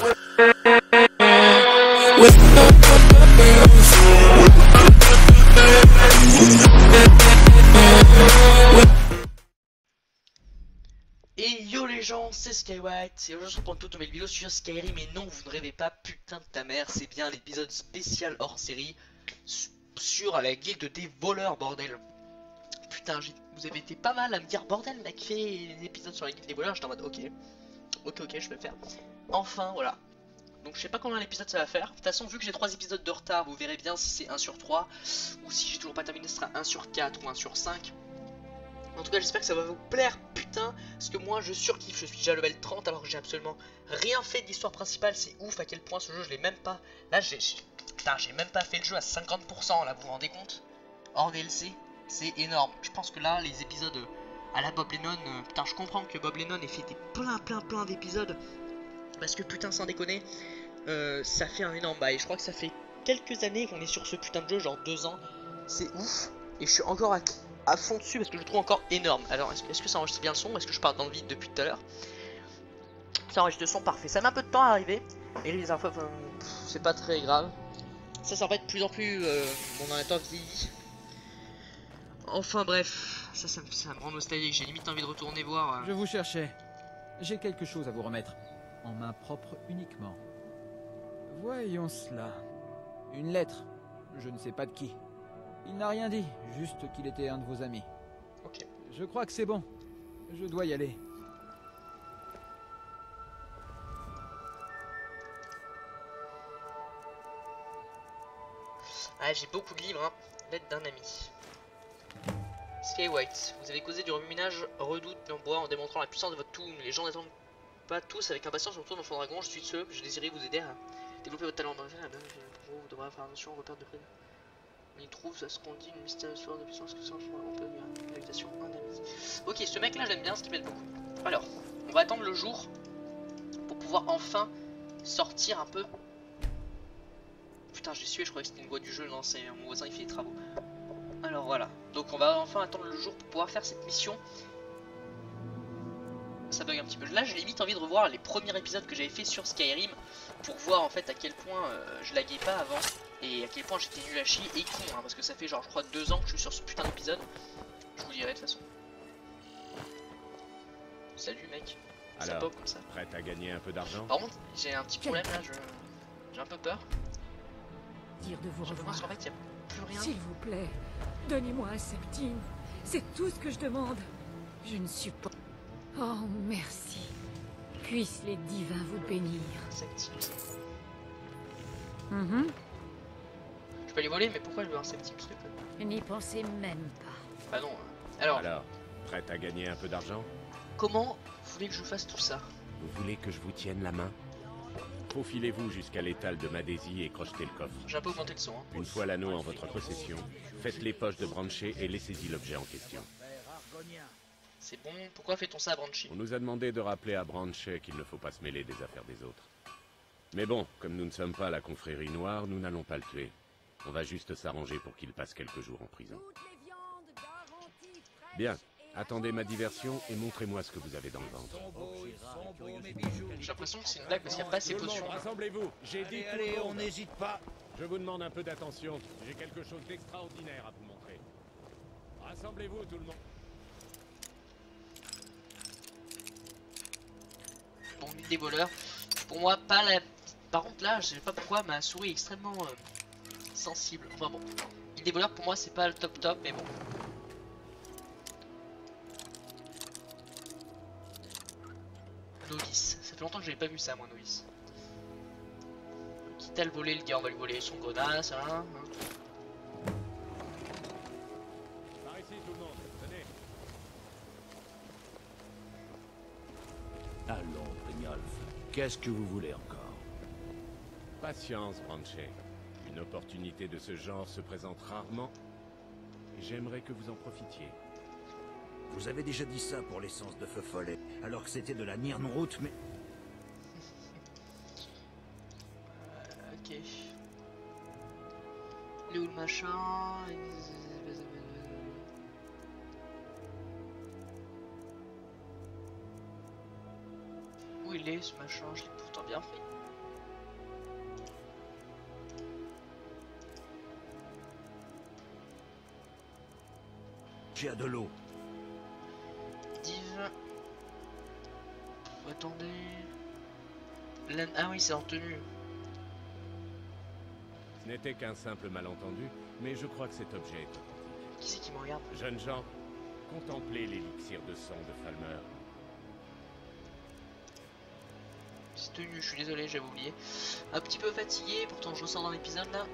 Et yo les gens, c'est Skywhite, et aujourd'hui pour une toute nouvelle vidéo sur Skyrim. Et non, vous ne rêvez pas, putain de ta mère, c'est bien l'épisode spécial hors série sur la guilde des voleurs, bordel. Putain, vous avez été pas mal à me dire, bordel mec, fais des épisodes sur la guilde des voleurs. J'étais en mode ok, je vais le faire. Enfin, voilà. Donc je sais pas combien l'épisode ça va faire. De toute façon, vu que j'ai 3 épisodes de retard, vous verrez bien si c'est 1 sur 3 ou si j'ai toujours pas terminé, ce sera 1 sur 4 ou 1 sur 5. En tout cas, j'espère que ça va vous plaire, putain, parce que moi je surkiffe. Je suis déjà level 30 alors que j'ai absolument rien fait de l'histoire principale. C'est ouf à quel point ce jeu je l'ai même pas. Là j'ai même pas fait le jeu à 50% là, vous vous rendez compte? Hors DLC, c'est énorme. Je pense que là les épisodes à la Bob Lennon, putain, je comprends que Bob Lennon ait fait des plein d'épisodes, parce que putain, sans déconner, ça fait un énorme bail. Je crois que ça fait quelques années qu'on est sur ce putain de jeu, genre 2 ans. C'est ouf. Et je suis encore à fond dessus parce que je le trouve encore énorme. Alors est-ce que ça enregistre bien le son? Est-ce que je parle dans le vide depuis tout à l'heure? Ça enregistre le son parfait. Ça met un peu de temps à arriver. Et les infos, c'est pas très grave. Ça va être de plus en plus mon ordinateur vieillit. Enfin bref, ça me rend nostalgique. J'ai limite envie de retourner voir. Je vous cherchais. J'ai quelque chose à vous remettre. En main propre uniquement. Voyons cela. Une lettre. Je ne sais pas de qui. Il n'a rien dit, juste qu'il était un de vos amis. Ok. Je crois que c'est bon. Je dois y aller. Ah, j'ai beaucoup de livres, hein. Lettre d'un ami. Skywhite, vous avez causé du remue-ménage redoute en bois en démontrant la puissance de votre tool. Les gens n'attendent pas tous avec impatience le retour dans son dragon. Je suis de ceux que je désirais vous aider à développer votre talent. Vous devrez faire attention aux repères de près. On y trouve, ça se dit, une mystérieuse force de puissance que ça on peut une habitation indemnisée. Ok, ce mec là j'aime bien, ce qui m'aide beaucoup. Alors, on va attendre le jour pour pouvoir enfin sortir un peu. Putain, j'ai sué, je croyais que c'était une voie du jeu. Non, c'est mon voisin, il fait des travaux. Alors voilà, donc on va enfin attendre le jour pour pouvoir faire cette mission. Ça bug un petit peu. Là j'ai limite envie de revoir les premiers épisodes que j'avais fait sur Skyrim pour voir en fait à quel point je laguais pas avant et à quel point j'étais nul à chier et con, hein, parce que ça fait genre je crois 2 ans que je suis sur ce putain d'épisode. Je vous dirai de toute façon. Salut mec. Ça pop comme ça. Prête à gagner un peu d'argent? Par contre j'ai un petit problème là, j'ai un peu peur. Dire de vous revoir. En fait, y a plus rien. S'il vous plaît, donnez-moi un septime. C'est tout ce que je demande. Je ne suis pas... Oh, merci. Puissent les divins vous bénir. Septime. Je peux les voler, mais pourquoi je veux un septime? Je n'y pensais même pas. Bah non. Alors, prête à gagner un peu d'argent? Comment vous voulez que je fasse tout ça? Vous voulez que je vous tienne la main? Faufilez-vous jusqu'à l'étal de Madésie et crochetez le coffre. J'ai un peu augmenté le son. Hein. Une fois l'anneau en votre possession, faites les poches de Branchet et laissez-y l'objet en question. C'est bon, pourquoi fait-on ça à Branchy? On nous a demandé de rappeler à Branchet qu'il ne faut pas se mêler des affaires des autres. Mais bon, comme nous ne sommes pas la confrérie noire, nous n'allons pas le tuer. On va juste s'arranger pour qu'il passe quelques jours en prison. Bien, attendez ma diversion et montrez-moi ce que vous avez dans le ventre. J'ai l'impression que c'est une blague parce qu'il n'y a pas assez potions. Rassemblez-vous, j'ai dit allez, on n'hésite pas. Je vous demande un peu d'attention, j'ai quelque chose d'extraordinaire à vous montrer. Rassemblez-vous tout le monde. Bon, des voleurs. Pour moi, pas la... Par contre là, je sais pas pourquoi, ma souris est extrêmement sensible. Enfin bon, des voleurs pour moi c'est pas le top, mais bon. Novice, ça fait longtemps que j'avais pas vu ça moi, novice. Quitte à le voler, le gars, on va lui voler son godasse, hein. Par ici tout le monde, tenez. Allons, Brynjolf, qu'est-ce que vous voulez encore? Patience, Branchet. Une opportunité de ce genre se présente rarement. J'aimerais que vous en profitiez. Vous avez déjà dit ça pour l'essence de feu follet, alors que c'était de la Nirnrout, mais... Ok. Il est où le machin? Où il est ce machin? Je l'ai pourtant bien fait. Bronche a de l'eau. Div. Attendez. Ah oui, c'est en tenue. Ce n'était qu'un simple malentendu, mais je crois que cet objet est authentique. Qui c'est qui me regarde? Jeunes gens, contemplez l'élixir de sang de Falmer. C'est tenu, je suis désolé, j'avais oublié. Un petit peu fatigué, pourtant je ressors dans l'épisode là.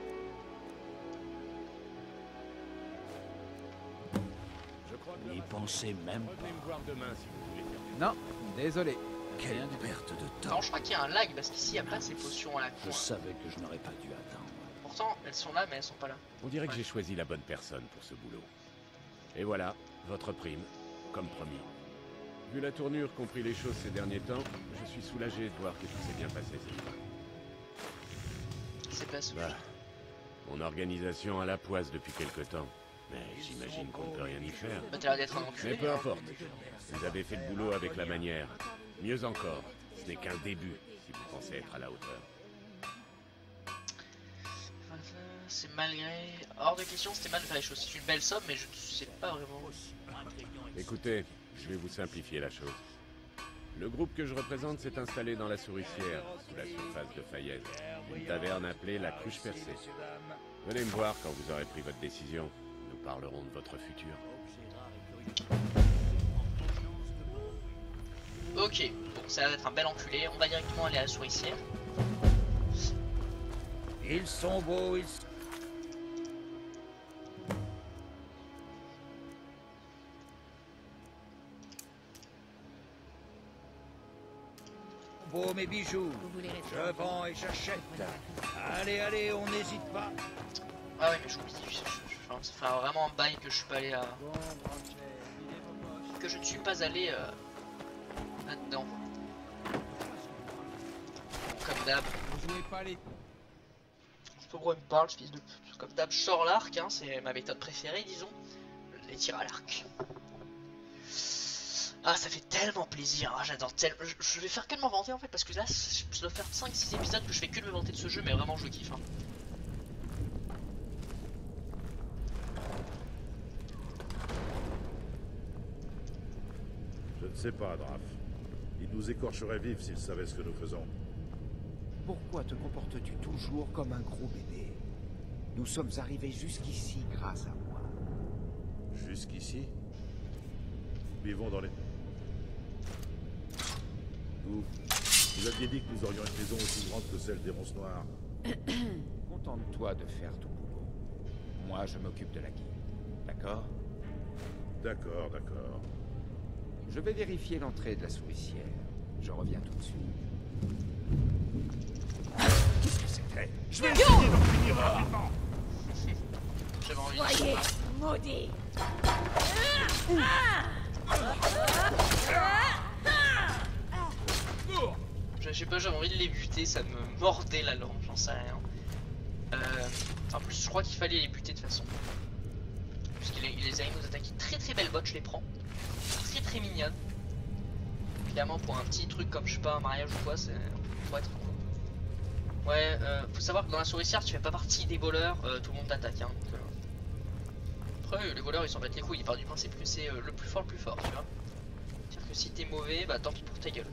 Je crois que N'y pensez même revenez me pas. voir demain si vous voulez faire des... Non, désolé. Quelle Rien du tout. perte de Non, temps. je crois qu'il y a un lag parce qu'ici il n'y a pas ces potions à la con. Je savais que je n'aurais pas dû attendre. Pourtant, elles sont là, mais elles sont pas là. On dirait que Ouais. j'ai choisi la bonne personne pour ce boulot. Et voilà, votre prime, comme promis. Vu la tournure qu'ont pris les choses ces derniers temps, je suis soulagé de voir que tout s'est bien passé cette fois. C'est pas ce Bah, mon organisation a la poisse depuis quelque temps, mais j'imagine qu'on ne peut rien y faire. Bah, t'as l'air d'être un enculé. Mais peu hein. importe, vous avez fait le boulot avec la manière. Mieux encore, ce n'est qu'un début si vous pensez être à la hauteur. C'est malgré... Hors de question, c'était mal de faire les choses. C'est une belle somme, mais je ne sais pas vraiment. Écoutez, je vais vous simplifier la chose. Le groupe que je représente s'est installé dans la Souricière, sous la surface de Fayette, une taverne appelée la Cruche Percée. Venez me voir quand vous aurez pris votre décision. Nous parlerons de votre futur. Ok, donc ça va être un bel enculé. On va directement aller à la souricière. Ils sont beaux, ils sont... beaux mes bijoux. Vous voulez rester Je vends et j'achète. Allez, allez, on n'hésite pas. Ah ouais, mais j'oublie. Enfin, ça fait vraiment un bail que je suis pas allé à... Que je ne suis pas allé là-dedans. Comme d'hab. Vous jouez pas les... Je sais pas pourquoi il me parle, ce fils de pute. Comme d'hab, je sors l'arc, hein, c'est ma méthode préférée, disons. Les tirs à l'arc. Ah, ça fait tellement plaisir, ah, j'adore tellement. Je vais faire que de m'en vanter en fait, parce que là, je dois faire 5-6 épisodes que je fais que de me vanter de ce jeu, mais vraiment, je le kiffe. Hein. Je ne sais pas, Draf. Il nous écorcherait vifs s'il savait ce que nous faisons. Pourquoi te comportes-tu toujours comme un gros bébé? Nous sommes arrivés jusqu'ici grâce à moi. Jusqu'ici, nous vivons dans les... Vous aviez dit que nous aurions une maison aussi grande que celle des ronces noires. Contente-toi de faire ton boulot. Moi, je m'occupe de la guilde. D'accord? D'accord, d'accord. Je vais vérifier l'entrée de la souricière. Je reviens tout de suite. Qu'est-ce que c'était? Je vais essayer d'en finir rapidement. J'avais envie de Voyez, ça. maudit. Je sais pas, j'avais envie de les buter, ça me mordait la langue, j'en sais rien. En plus, je crois qu'il fallait les buter de toute façon. Puisqu'il les a nous attaquer. Très très belle botte, je les prends. Très très mignonne. Évidemment, pour un petit truc comme je sais pas, un mariage ou quoi, c'est pour être cool. Ouais, faut savoir que dans la souricière, tu fais pas partie des voleurs, tout le monde t'attaque. Hein, donc, après, les voleurs ils s'en battent les couilles, ils partent du principe que c'est le plus fort, tu vois. C'est-à-dire que si t'es mauvais, bah tant pis pour ta gueule.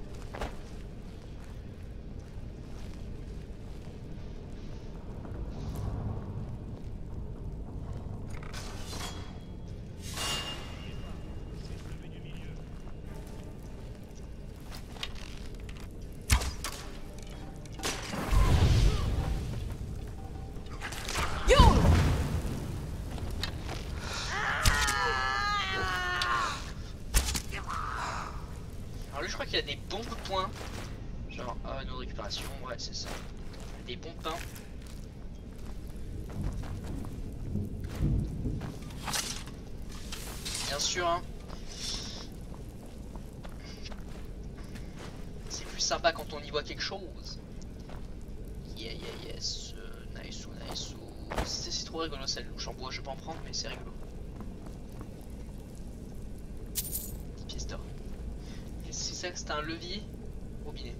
Alors lui je crois qu'il a des bons coups de poing. Genre nos récupération, ouais c'est ça. Des bons pains. Bien sûr hein. C'est plus sympa quand on y voit quelque chose. Yes. Nice. C'est trop rigolo celle louche en bois, je vais pas en prendre mais c'est rigolo. 10 pièces d'or. C'est ça que c'est un levier robinet.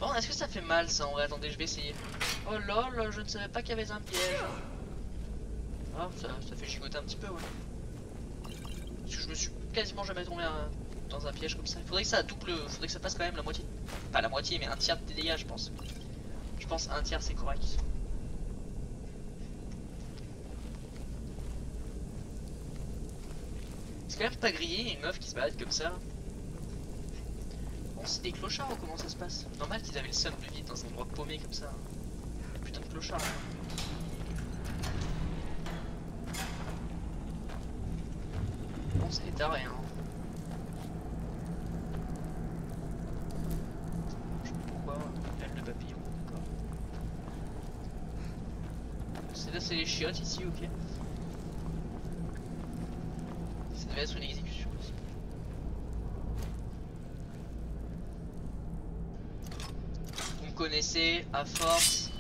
Bon, est-ce que ça fait mal ça en vrai? Attendez, je vais essayer. Oh lol, je ne savais pas qu'il y avait un piège. Ah, ça fait gigoter un petit peu, ouais. Parce que je me suis quasiment jamais tombé dans un piège comme ça. Il faudrait que ça double, faudrait que ça passe quand même la moitié. Pas la moitié, mais un tiers de dégâts, je pense. Je pense un tiers, c'est correct. C'est quand même pas grillé, une meuf qui se balade comme ça. Bon, c'est des clochards ou comment ça se passe? Normal qu'ils avaient le seum de vivre dans un endroit paumé comme ça. Putain de clochards. Bon, c'est des tarés, hein. Je sais pas pourquoi. Aile de papillon, d'accord. Là, c'est les chiottes ici, ok. Ça devait être une exécution aussi. Vous me connaissez, à force.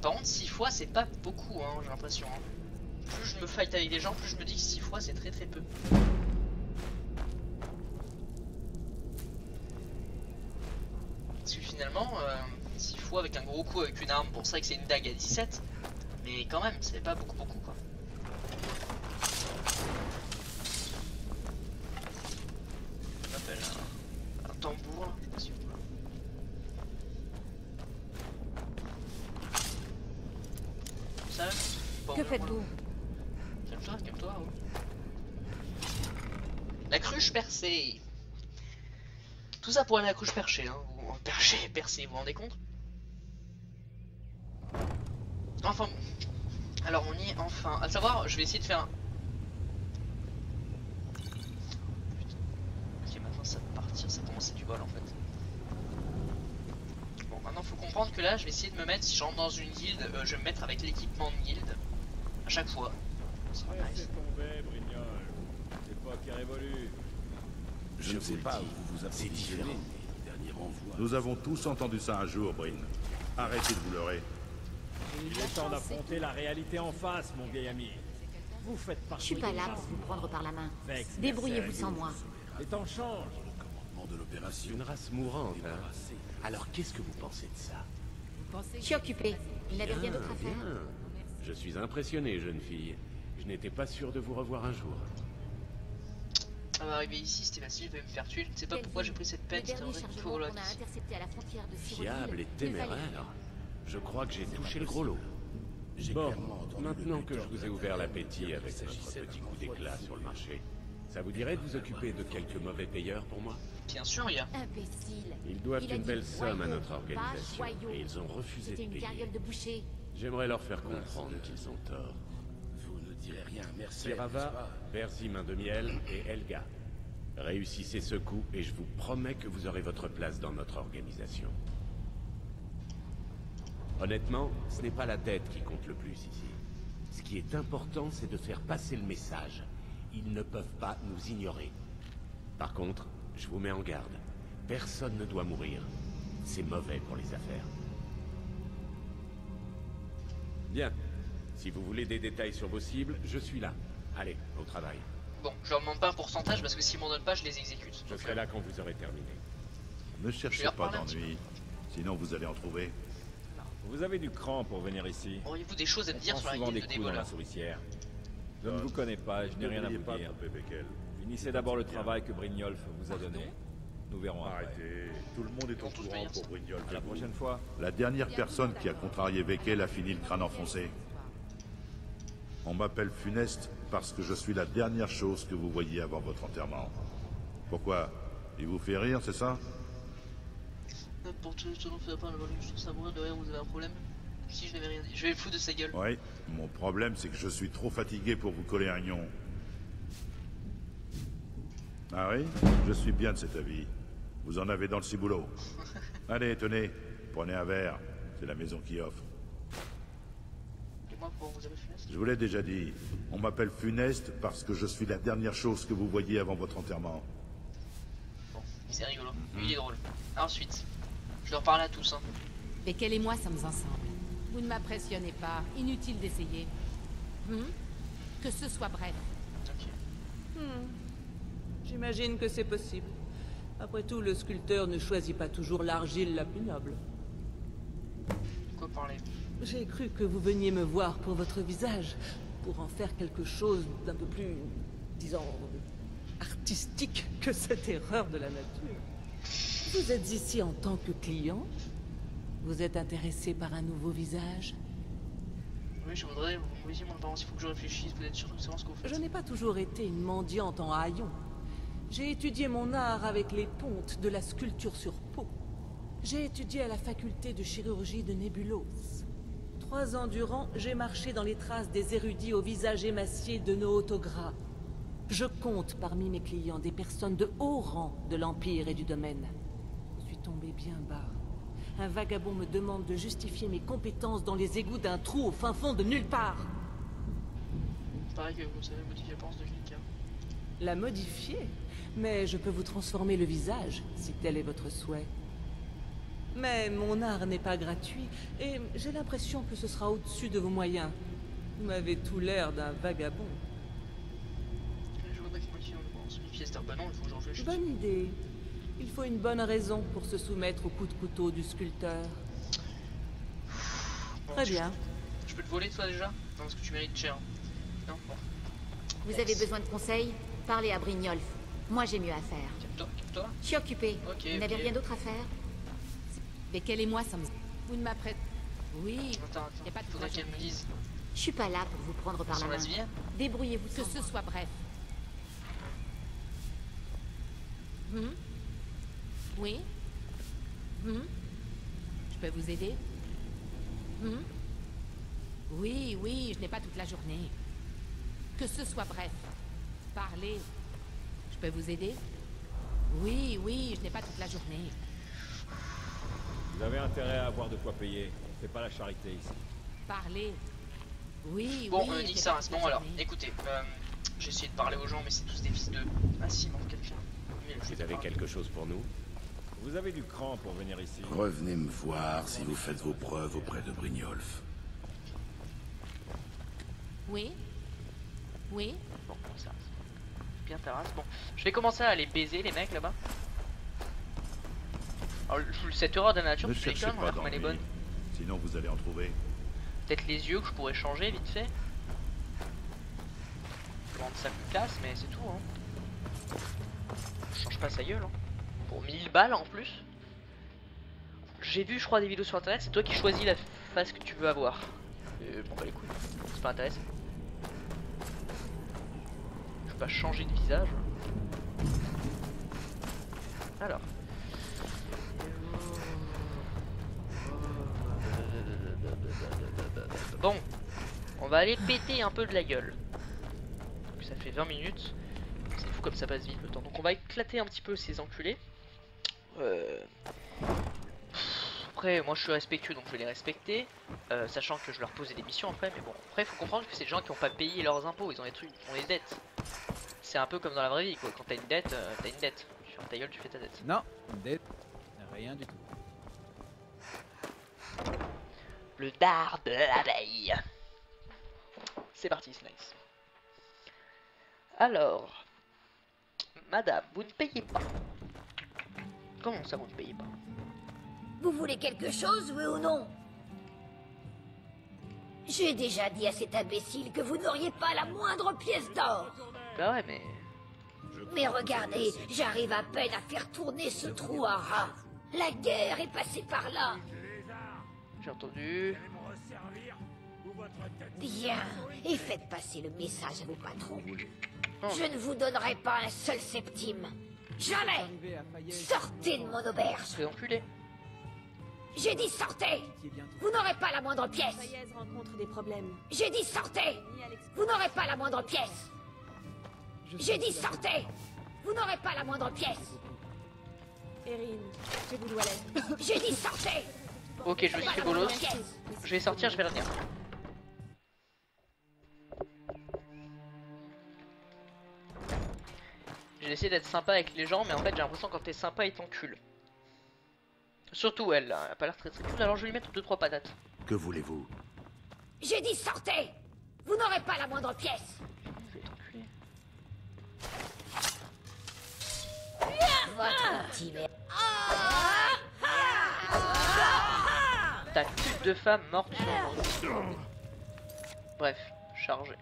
Par contre, 6 fois, c'est pas beaucoup, hein, j'ai l'impression. Hein. Plus je me fight avec des gens, plus je me dis que 6 fois, c'est très très peu. Parce que finalement, 6 fois avec un gros coup avec une arme, bon, c'est vrai que c'est une dague à 17, mais quand même, c'est pas beaucoup quoi. On appelle un tambour, là, je sais pas si vous voulez. Ça, bon, Que faites-vous? Calme-toi, ouais. La cruche percée. Tout ça pour aller à la cruche perchée, hein. Percée, vous vous rendez compte? Enfin bon. Alors on y est enfin. À savoir, je vais essayer de faire un... Putain. Ok, maintenant ça va partir, ça commence à du vol en fait. Bon, maintenant faut comprendre que là, je vais essayer de me mettre, si je rentre dans une guilde, je vais me mettre avec l'équipement de guilde. À chaque fois. C'est nice. Je ne sais pas où vous vous approvisionnez. Nous avons tous entendu ça un jour, Brin. Arrêtez de vous leurrer. Il est temps d'affronter la réalité en face, mon vieil ami. Vous faites Je partie suis pas de là la pour vous race. prendre par la main. Vex, Débrouillez-vous mercenaires, sans moi. Les temps changent. Une race mourante, hein. Alors qu'est-ce que vous pensez de ça? Je suis occupée. Vous n'avez rien d'autre à faire? Bien. Je suis impressionné, jeune fille. Je n'étais pas sûr de vous revoir un jour. Ça va arriver ici, c'était facile, je vais me faire tuer. Je ne sais pas pourquoi j'ai pris cette peine, Le c'était dernier vrai qu'il chargement faut qu'on a relaxer. intercepté à la frontière de Fiable et Cyrodiil téméraire. Je crois que j'ai touché le gros lot. Bon, Maintenant que je vous ai ouvert l'appétit avec notre petit coup d'éclat sur le marché, ça vous dirait de vous occuper de quelques mauvais payeurs pour moi? Bien sûr, il y a. Imbécile. Ils doivent Il a une dit belle somme à joyau, notre pas organisation joyau. et ils ont refusé C'était de une payer. carriole de boucher. J'aimerais leur faire comprendre qu'ils ont tort. Vous ne direz rien, merci. Sirava, Berzi Main de Miel et Helga. Réussissez ce coup et je vous promets que vous aurez votre place dans notre organisation. Honnêtement, ce n'est pas la dette qui compte le plus ici. Ce qui est important, c'est de faire passer le message. Ils ne peuvent pas nous ignorer. Par contre, je vous mets en garde. Personne ne doit mourir. C'est mauvais pour les affaires. Bien. Si vous voulez des détails sur vos cibles, je suis là. Allez, au travail. Bon, je leur demande pas un pourcentage parce que s'ils m'en donnent pas, je les exécute. Je serai là quand vous aurez terminé. Ne Je cherchez vais leur pas parler un petit d'ennui, sinon vous allez en trouver. vous avez du cran pour venir ici. Auriez-vous des choses à me On dire prend sur la souvent des guilde des coups dans la voleurs? souricière. Je ne vous connais pas, je n'ai rien à N'oubliez vous pas de dire. tromper Beckel. Finissez d'abord le travail que Brignolf vous a donné. Nous verrons après. Arrêtez, tout le monde est au Ils vont tous courant venir, pour ça. Brignol. À la prochaine fois. La dernière personne qui a contrarié Beckel a fini le crâne enfoncé. On m'appelle Funeste parce que je suis la dernière chose que vous voyez avant votre enterrement. Pourquoi? Il vous fait rire, c'est ça? Pour tout le monde fait pas la volée, je trouve ça mourir de rire, vous avez un problème? Si je n'avais rien dit, je vais le foutre de sa gueule. Oui, mon problème c'est que je suis trop fatigué pour vous coller un gnon. Ah oui? Je suis bien de cet avis. Vous en avez dans le ciboulot. Allez, tenez, prenez un verre. C'est la maison qui offre. Et moi, pour vous avez funeste? Je vous l'ai déjà dit, on m'appelle Funeste parce que je suis la dernière chose que vous voyez avant votre enterrement. Bon, c'est rigolo. Il est drôle. Ensuite, je leur parle à tous, hein. Beckel et moi sommes ensemble. Vous ne m'impressionnez pas. Inutile d'essayer. Que ce soit bref. Ok. J'imagine que c'est possible. Après tout, le sculpteur ne choisit pas toujours l'argile la plus noble. Quoi parler? J'ai cru que vous veniez me voir pour votre visage, pour en faire quelque chose d'un peu plus, disons, artistique que cette erreur de la nature. Vous êtes ici en tant que client? Vous êtes intéressé par un nouveau visage? Oui, je voudrais, vous disiez mon apparence, il faut que je réfléchisse, vous êtes sûr de savoir ce que vous faites? Je n'ai pas toujours été une mendiante en haillons. J'ai étudié mon art avec les pontes de la sculpture sur peau. J'ai étudié à la faculté de chirurgie de Nébulos. 3 ans durant, j'ai marché dans les traces des érudits au visage émacié de nos autographes. Je compte parmi mes clients des personnes de haut rang de l'Empire et du domaine. Je suis tombé bien bas. Un vagabond me demande de justifier mes compétences dans les égouts d'un trou au fin fond de nulle part. Pareil que vous savez modifier l'apparence de quelqu'un. La modifier? Mais je peux vous transformer le visage, si tel est votre souhait. Mais mon art n'est pas gratuit, et j'ai l'impression que ce sera au-dessus de vos moyens. Vous m'avez tout l'air d'un vagabond. Je voudrais qu'il modifie l'apparence. Une pièce d'art, bah non, il faut que j'en réfléchisse. Bonne idée. Il faut une bonne raison pour se soumettre au coup de couteau du sculpteur. Bon, Très bien. Je peux te voler toi déjà? Non, parce que tu mérites cher. Non, bon. Vous avez besoin de conseils? Parlez à Brynjolf. Moi j'ai mieux à faire. Calme-toi, calme-toi. Je suis occupée. Ok, Vous n'avez ok. rien d'autre à faire? Beckel et moi sommes... Vous ne m'apprêtez... Oui, Attends, y a pas de faudrait courage. qu'elle me dise. Je suis pas là pour vous prendre par la Sans main. lesbienne? Débrouillez-vous Que sans ce moi. soit bref. Oui? Je peux vous aider? Oui, oui, je n'ai pas toute la journée. Que ce soit bref. Parlez. Je peux vous aider? Oui, oui, je n'ai pas toute la journée. Vous avez intérêt à avoir de quoi payer. C'est pas la charité ici. Parlez. Oui, Bon, oui. je nique n'ai ça, pas c'est toute bon la alors. journée. Écoutez, j'ai essayé de parler aux gens, mais c'est tous des fils de... Ah si, non, quelqu'un. Lui, je Vous vais avez parler. quelque chose pour nous? Vous avez du cran pour venir ici. Revenez me voir si vous faites vos preuves auprès de Brynjolf. Oui? Oui? Bon, ça. Bien terrasse. Bon, je vais commencer à aller baiser les mecs là-bas. Alors, cette horreur de la nature, Ne tu cherchez l'étonnes, pas regarde comme elle est bonne. d'ennui. Sinon vous allez en trouver. Peut-être les yeux que je pourrais changer vite fait. Je vais rendre ça classe, mais c'est tout. Hein. Je change pas sa gueule. Hein. Pour 1000 balles en plus. J'ai vu, je crois, des vidéos sur internet. C'est toi qui choisis la face que tu veux avoir. Bon, bah les couilles. C'est pas intéressant. Je peux pas changer de visage. Alors. Bon, on va aller péter un peu de la gueule. Donc ça fait 20 minutes. C'est fou comme ça passe vite le temps. Donc on va éclater un petit peu ces enculés. Après, moi je suis respectueux donc je vais les respecter. Sachant que je leur posais des missions après. Mais bon, après il faut comprendre que c'est des gens qui n'ont pas payé leurs impôts. Ils ont des trucs, ils ont des dettes. C'est un peu comme dans la vraie vie quoi. Quand t'as une dette, t'as une dette. Tu fermes ta gueule, tu fais ta dette. Non, dette, rien du tout. Le dard de l'abeille. C'est parti, Slice. Alors, madame, vous ne payez pas. Comment ça, vous ne payez pas? Vous voulez quelque chose, oui ou non? J'ai déjà dit à cet imbécile que vous n'auriez pas la moindre pièce d'or. Bah ouais, mais... Mais regardez, j'arrive à peine à faire tourner ce trou à rats. La guerre est passée par là. J'ai entendu... Bien, et faites passer le message à vos patrons. Oh. Je ne vous donnerai pas un seul septime. Jamais. Sortez de mon auberge. C'est enculé. J'ai dit sortez. Vous n'aurez pas la moindre pièce. Fayez rencontre des problèmes. J'ai dit sortez. Vous n'aurez pas la moindre pièce. J'ai dit sortez. Vous n'aurez pas la moindre pièce. Erin, j'ai voulu à l'aide. J'ai dit sortez. Ok, je me suis fait bolos. Je vais sortir, je vais revenir. J'ai essayé d'être sympa avec les gens, mais en fait j'ai l'impression que quand t'es sympa, ils t'enculent. Surtout elle, là, elle a pas l'air très cool, alors je vais lui mettre 2-3 patates. Que voulez-vous? J'ai dit sortez. Vous n'aurez pas la moindre pièce. Je vais t'enculer. Votre petit merde. Ta pute de femme morte sur moi. Bref, chargé.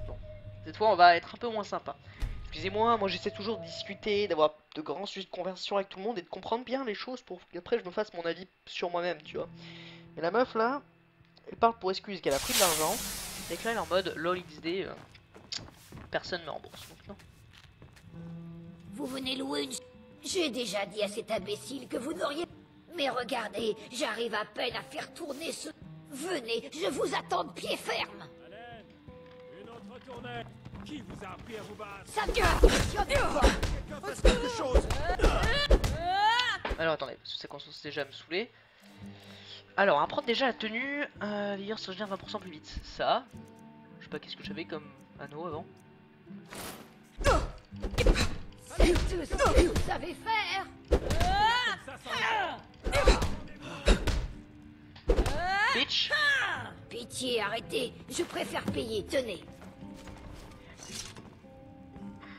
Bon, cette fois on va être un peu moins sympa. Excusez-moi, moi j'essaie toujours de discuter, d'avoir de grands sujets de conversation avec tout le monde et de comprendre bien les choses pour qu'après je me fasse mon avis sur moi-même, tu vois. Mais la meuf là, elle parle pour excuse qu'elle a pris de l'argent et que là elle est en mode lol XD, personne me rembourse, donc non. Vous venez louer une... J'ai déjà dit à cet imbécile que vous n'auriez... Mais regardez, j'arrive à peine à faire tourner ce... Venez, je vous attends de pied ferme. Allen, une autre tournée. Qui vous a appris à vous battre? Ça me Quelqu'un fasse quelque chose. Alors attendez, parce que ça commence déjà à me saouler. Alors, apprendre déjà la tenue, vieilleur se revient 20% plus vite. Ça, je sais pas qu'est-ce que j'avais comme anneau avant. C'est tout ce que vous savez faire. Bitch. Pitié, arrêtez. Je préfère payer, tenez.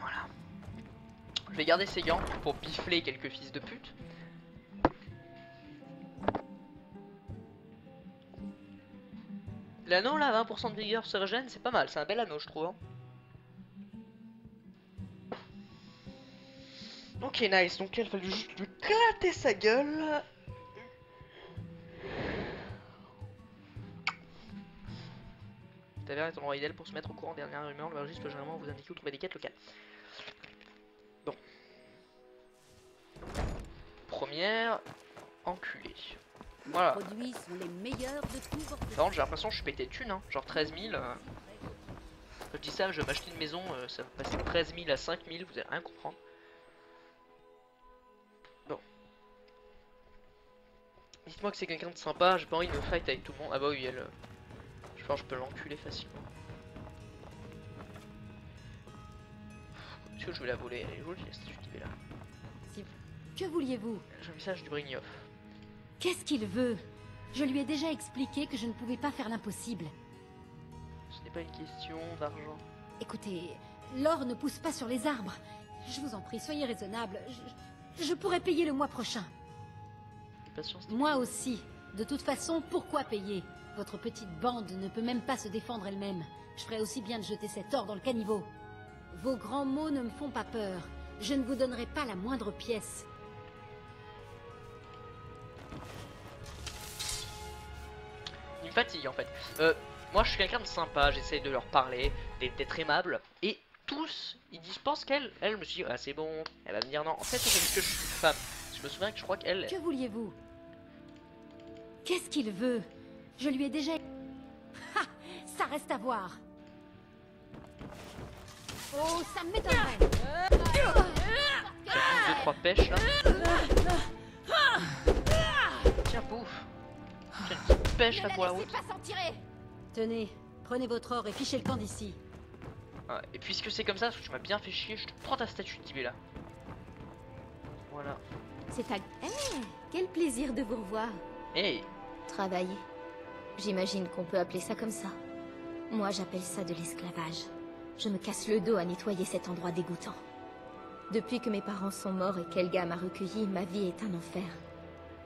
Voilà. Je vais garder ces gants pour bifler quelques fils de pute. L'anneau là, 20% de vigueur se régène, c'est pas mal, c'est un bel anneau je trouve. Hein. Ok, nice, donc il a fallu juste lui éclater sa gueule. Taverne est un endroit idéal pour se mettre au courant des dernières rumeurs. Le registre peut généralement vous indiquer où trouver des quêtes locales. Bon. Première, enculé. Voilà. Les produits sont les meilleurs de tout votre... Par contre, j'ai l'impression que je suis pété de thunes, hein. Genre 13 000. Quand je dis ça, je vais m'acheter une maison, ça va passer de 13 000 à 5 000, vous allez rien comprendre. Bon. Dites-moi que c'est quelqu'un de sympa, j'ai pas envie de me fight avec tout le monde. Ah bah oui, elle... je pense que je peux l'enculer facilement. Est-ce que je vais la voler? Elle est jolie, la statue qui est là. Que vouliez-vous? J'ai un message du Brignoff. Qu'est-ce qu'il veut? Je lui ai déjà expliqué que je ne pouvais pas faire l'impossible. Ce n'est pas une question d'argent. Écoutez, l'or ne pousse pas sur les arbres. Je vous en prie, soyez raisonnable. Je pourrais payer le mois prochain. Patience. Moi aussi. De toute façon, pourquoi payer? Votre petite bande ne peut même pas se défendre elle-même. Je ferais aussi bien de jeter cet or dans le caniveau. Vos grands mots ne me font pas peur. Je ne vous donnerai pas la moindre pièce. Il me fatigue en fait. Moi je suis quelqu'un de sympa, j'essaye de leur parler, d'être aimable. Et tous, ils disent, je pense qu'elle, me suis dit, ah c'est bon, elle va me dire non. En fait c'est parce que je suis une femme. Je me souviens que je crois qu'elle... Que vouliez-vous? Qu'est-ce qu'il veut? Je lui ai déjà... Ha! Ça reste à voir. Oh, ça m'étonnerait. Deux, trois pêches là. Tiens, pouf. Tiens, une petite pêche là pour la route. Tenez, prenez votre or et fichez le camp d'ici. Ouais, et puisque c'est comme ça, parce que tu m'as bien fait chier, je te prends ta statue de Tibet là. Voilà. C'est à... quel plaisir de vous revoir. Hey. Travailler. J'imagine qu'on peut appeler ça comme ça. Moi, j'appelle ça de l'esclavage. Je me casse le dos à nettoyer cet endroit dégoûtant. Depuis que mes parents sont morts et qu'Helga m'a recueilli, ma vie est un enfer.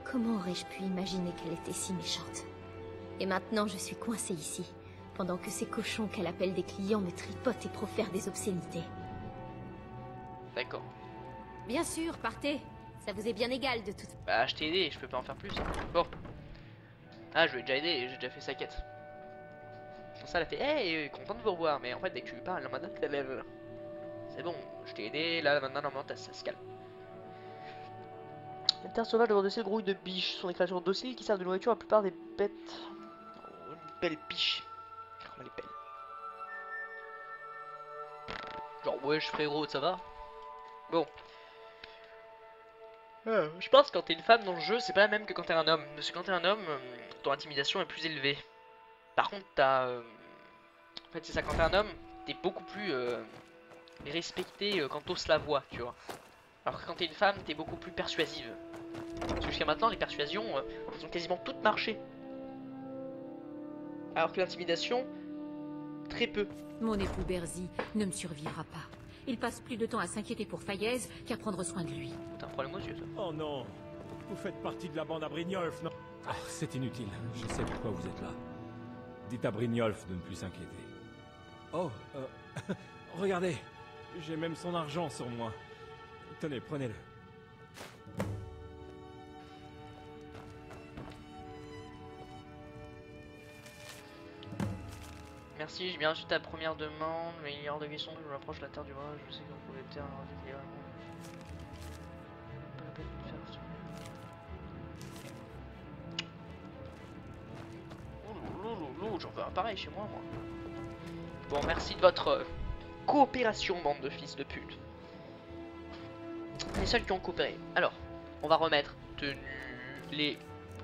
Comment aurais-je pu imaginer qu'elle était si méchante? Et maintenant, je suis coincée ici, pendant que ces cochons qu'elle appelle des clients me tripotent et profèrent des obscénités. D'accord. Bien sûr, partez. Ça vous est bien égal de tout... Bah, je t'ai aidé, je peux pas en faire plus. Bon. Ah, je lui ai déjà aidé, j'ai déjà fait sa quête. Pour ça, elle a fait, hey, content de vous revoir. Mais en fait, dès que tu lui parles, maintenant que t'as c'est bon, je t'ai aidé, là, maintenant, normalement, ça se calme. Les terres sauvages devant de ces grouilles de biches sont des créatures dociles qui servent de nourriture à la plupart des bêtes. Oh, une belle biche. Comment elle est belle. Genre, wesh, frérot, ça va? Bon. Je pense que quand t'es une femme dans le jeu, c'est pas la même que quand t'es un homme. Parce que quand t'es un homme, ton intimidation est plus élevée. Par contre, t'as... En fait, c'est ça, quand t'es un homme, t'es beaucoup plus respecté quand t'oses la voix, tu vois. Alors que quand t'es une femme, t'es beaucoup plus persuasive. Parce que jusqu'à maintenant, les persuasions, elles ont quasiment toutes marché. Alors que l'intimidation, Très peu. Mon époux Berzi ne me survivra pas. Il passe plus de temps à s'inquiéter pour Fayez qu'à prendre soin de lui. T'as un problème aux yeux, toi. Oh non. Vous faites partie de la bande à Brynjolf, non? Oh, c'est inutile. Je sais pourquoi vous êtes là. Dites à Brynjolf de ne plus s'inquiéter. Oh, regardez. J'ai même son argent sur moi. Tenez, prenez-le. Merci, j'ai bien reçu ta première demande, mais il est hors de question que je m'approche de la terre du bras. Je sais que vous pouvez terre pas la peine de faire ça. J'en veux un pareil chez moi. Bon, merci de votre coopération, bande de fils de pute. Les seuls qui ont coopéré. Alors, on va remettre tenue, les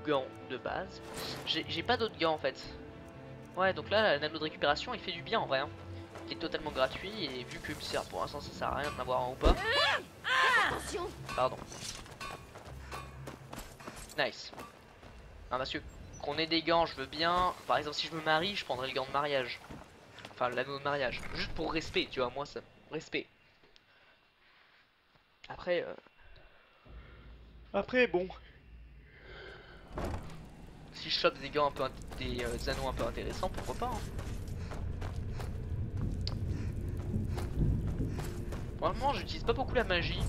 gants de base. J'ai pas d'autres gants en fait. Ouais, donc là, l'anneau de récupération, il fait du bien en vrai. Hein. Il est totalement gratuit et vu que pour l'instant ça sert à rien d'en avoir un ou pas. Attention. Pardon. Nice. Ah monsieur, qu'on ait des gants, je veux bien. Par exemple, si je me marie, je prendrai le gant de mariage. Enfin, l'anneau de mariage. Juste pour respect, tu vois, moi ça. Respect. Après, bon. Si je chope des gants un peu des anneaux un peu intéressants, pourquoi pas hein. Pour le moment j'utilise pas beaucoup la magie.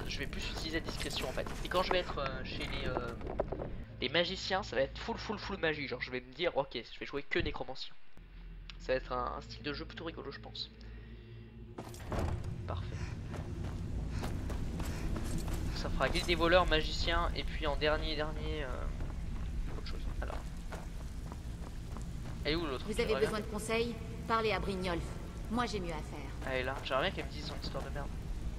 Je vais plus utiliser la discrétion en fait. Et quand je vais être chez les magiciens, ça va être full magie. Genre je vais me dire ok, je vais jouer que nécromancien. Ça va être un style de jeu plutôt rigolo je pense. Parfait. Ça fera guilde des voleurs, magiciens et puis en dernier autre chose. Alors. Elle est où l'autre? Vous avez besoin de conseils? Parlez à Brynjolf. Moi j'ai mieux à faire. Elle est là. J'aimerais bien qu'elle me dise son histoire de merde.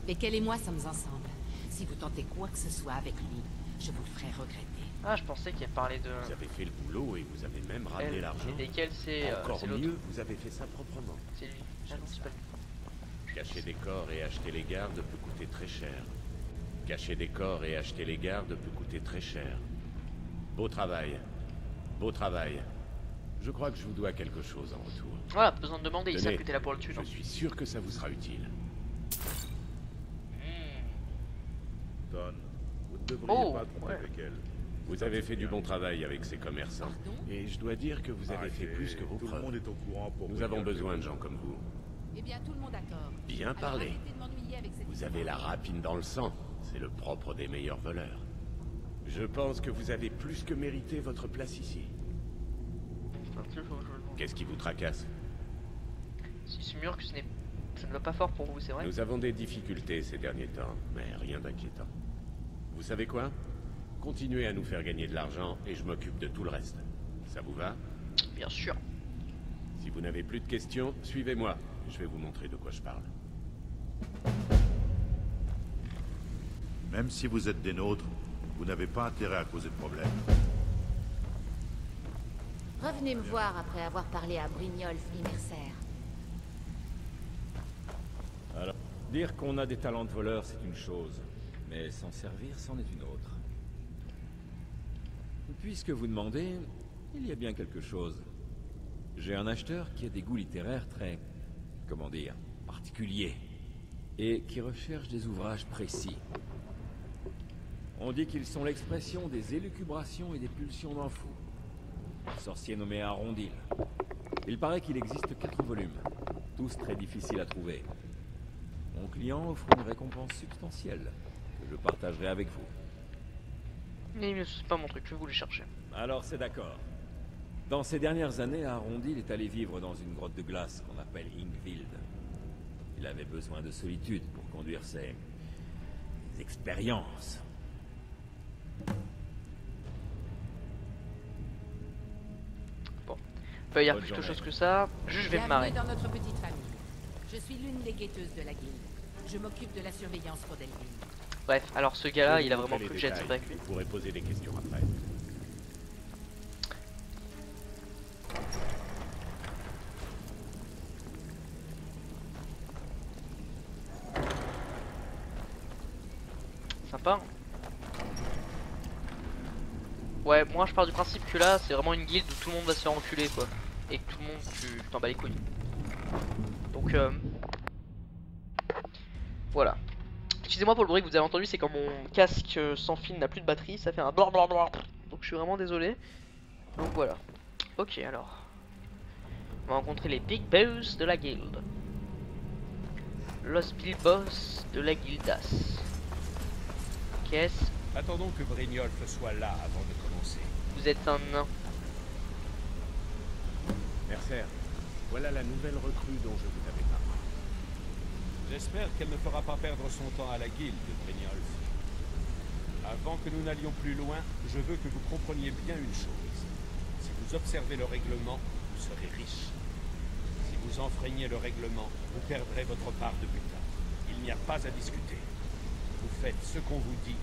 Mais qu'elle et moi sommes ensemble. Si vous tentez quoi que ce soit avec lui, je vous le ferai regretter. Ah, je pensais qu'elle parlait de... Vous avez fait le boulot et vous avez même ramené l'argent. Et lesquels c'est Encore l'autre. mieux, vous avez fait ça proprement. C'est lui. Ah non, c'est pas lui. Cacher des corps et acheter les gardes peut coûter très cher. Cacher des corps et acheter les gardes peut coûter très cher. Beau travail. Beau travail. Je crois que je vous dois quelque chose en retour. Voilà, besoin de demander, il Tenez, sait que t'es là pour le tuer. Je suis sûr que ça vous sera utile. Don, vous ne devriez pas tromper avec elle. Vous avez fait du bon travail avec ces commerçants. Et je dois dire que vous avez fait plus que vos Tout preuves. le monde est au courant pour Nous avons besoin de gens comme vous. Eh bien, tout le monde d'accord. Bien Alors, parlé. arrêtez de m'ennuyer avec cette Vous avez la rapine dans le sang. C'est le propre des meilleurs voleurs. Je pense que vous avez plus que mérité votre place ici. Qu'est-ce qui vous tracasse? Si c'est mûr que ça ne va pas fort pour vous, c'est vrai. Nous avons des difficultés ces derniers temps, mais rien d'inquiétant. Vous savez quoi? Continuez à nous faire gagner de l'argent et je m'occupe de tout le reste. Ça vous va? Bien sûr. Si vous n'avez plus de questions, suivez-moi. Je vais vous montrer de quoi je parle. Même si vous êtes des nôtres, vous n'avez pas intérêt à causer de problème. Revenez me voir après avoir parlé à Brynjolf l'immersaire. Alors, dire qu'on a des talents de voleur, c'est une chose. Mais s'en servir, c'en est une autre. Puisque vous demandez, il y a bien quelque chose. J'ai un acheteur qui a des goûts littéraires très... comment dire, particuliers. Et qui recherche des ouvrages précis. On dit qu'ils sont l'expression des élucubrations et des pulsions d'un fou. Un sorcier nommé Arondil. Il paraît qu'il existe 4 volumes, tous très difficiles à trouver. Mon client offre une récompense substantielle, que je partagerai avec vous. Mais c'est pas mon truc, je vais vous les chercher. Alors c'est d'accord. Dans ces dernières années, Arondil est allé vivre dans une grotte de glace qu'on appelle Ingvild. Il avait besoin de solitude pour conduire ses expériences. Bon, peut y avoir plus de choses que ça. Juste, je vais me marrer. Bienvenue dans notre petite famille. Je suis l'une des guetteuses de la guilde. Je m'occupe de la surveillance pour Delphine. Bref, alors ce gars-là, il a vraiment Les plus de jet détails. avec lui. Vous pourrez poser des questions après. Sympa. Ouais, moi je pars du principe que là, c'est vraiment une guilde où tout le monde va se faire enculer, quoi. et que tout le monde tu t'en bats les couilles. Donc voilà. Excusez-moi pour le bruit que vous avez entendu, c'est quand mon casque sans fil n'a plus de batterie, ça fait un blablabla. Donc je suis vraiment désolé. Donc voilà. Ok, alors. On va rencontrer les Big Boss de la guilde. Los Big Boss de la guildas. Qu'est-ce? Attendons que Brynjolf soit là avant de commencer. Vous êtes un nain. Mercer, voilà la nouvelle recrue dont je vous avais parlé. J'espère qu'elle ne fera pas perdre son temps à la guilde, Brynjolf. Avant que nous n'allions plus loin, je veux que vous compreniez bien une chose. Si vous observez le règlement, vous serez riche. Si vous enfreignez le règlement, vous perdrez votre part de butin. Il n'y a pas à discuter. Vous faites ce qu'on vous dit,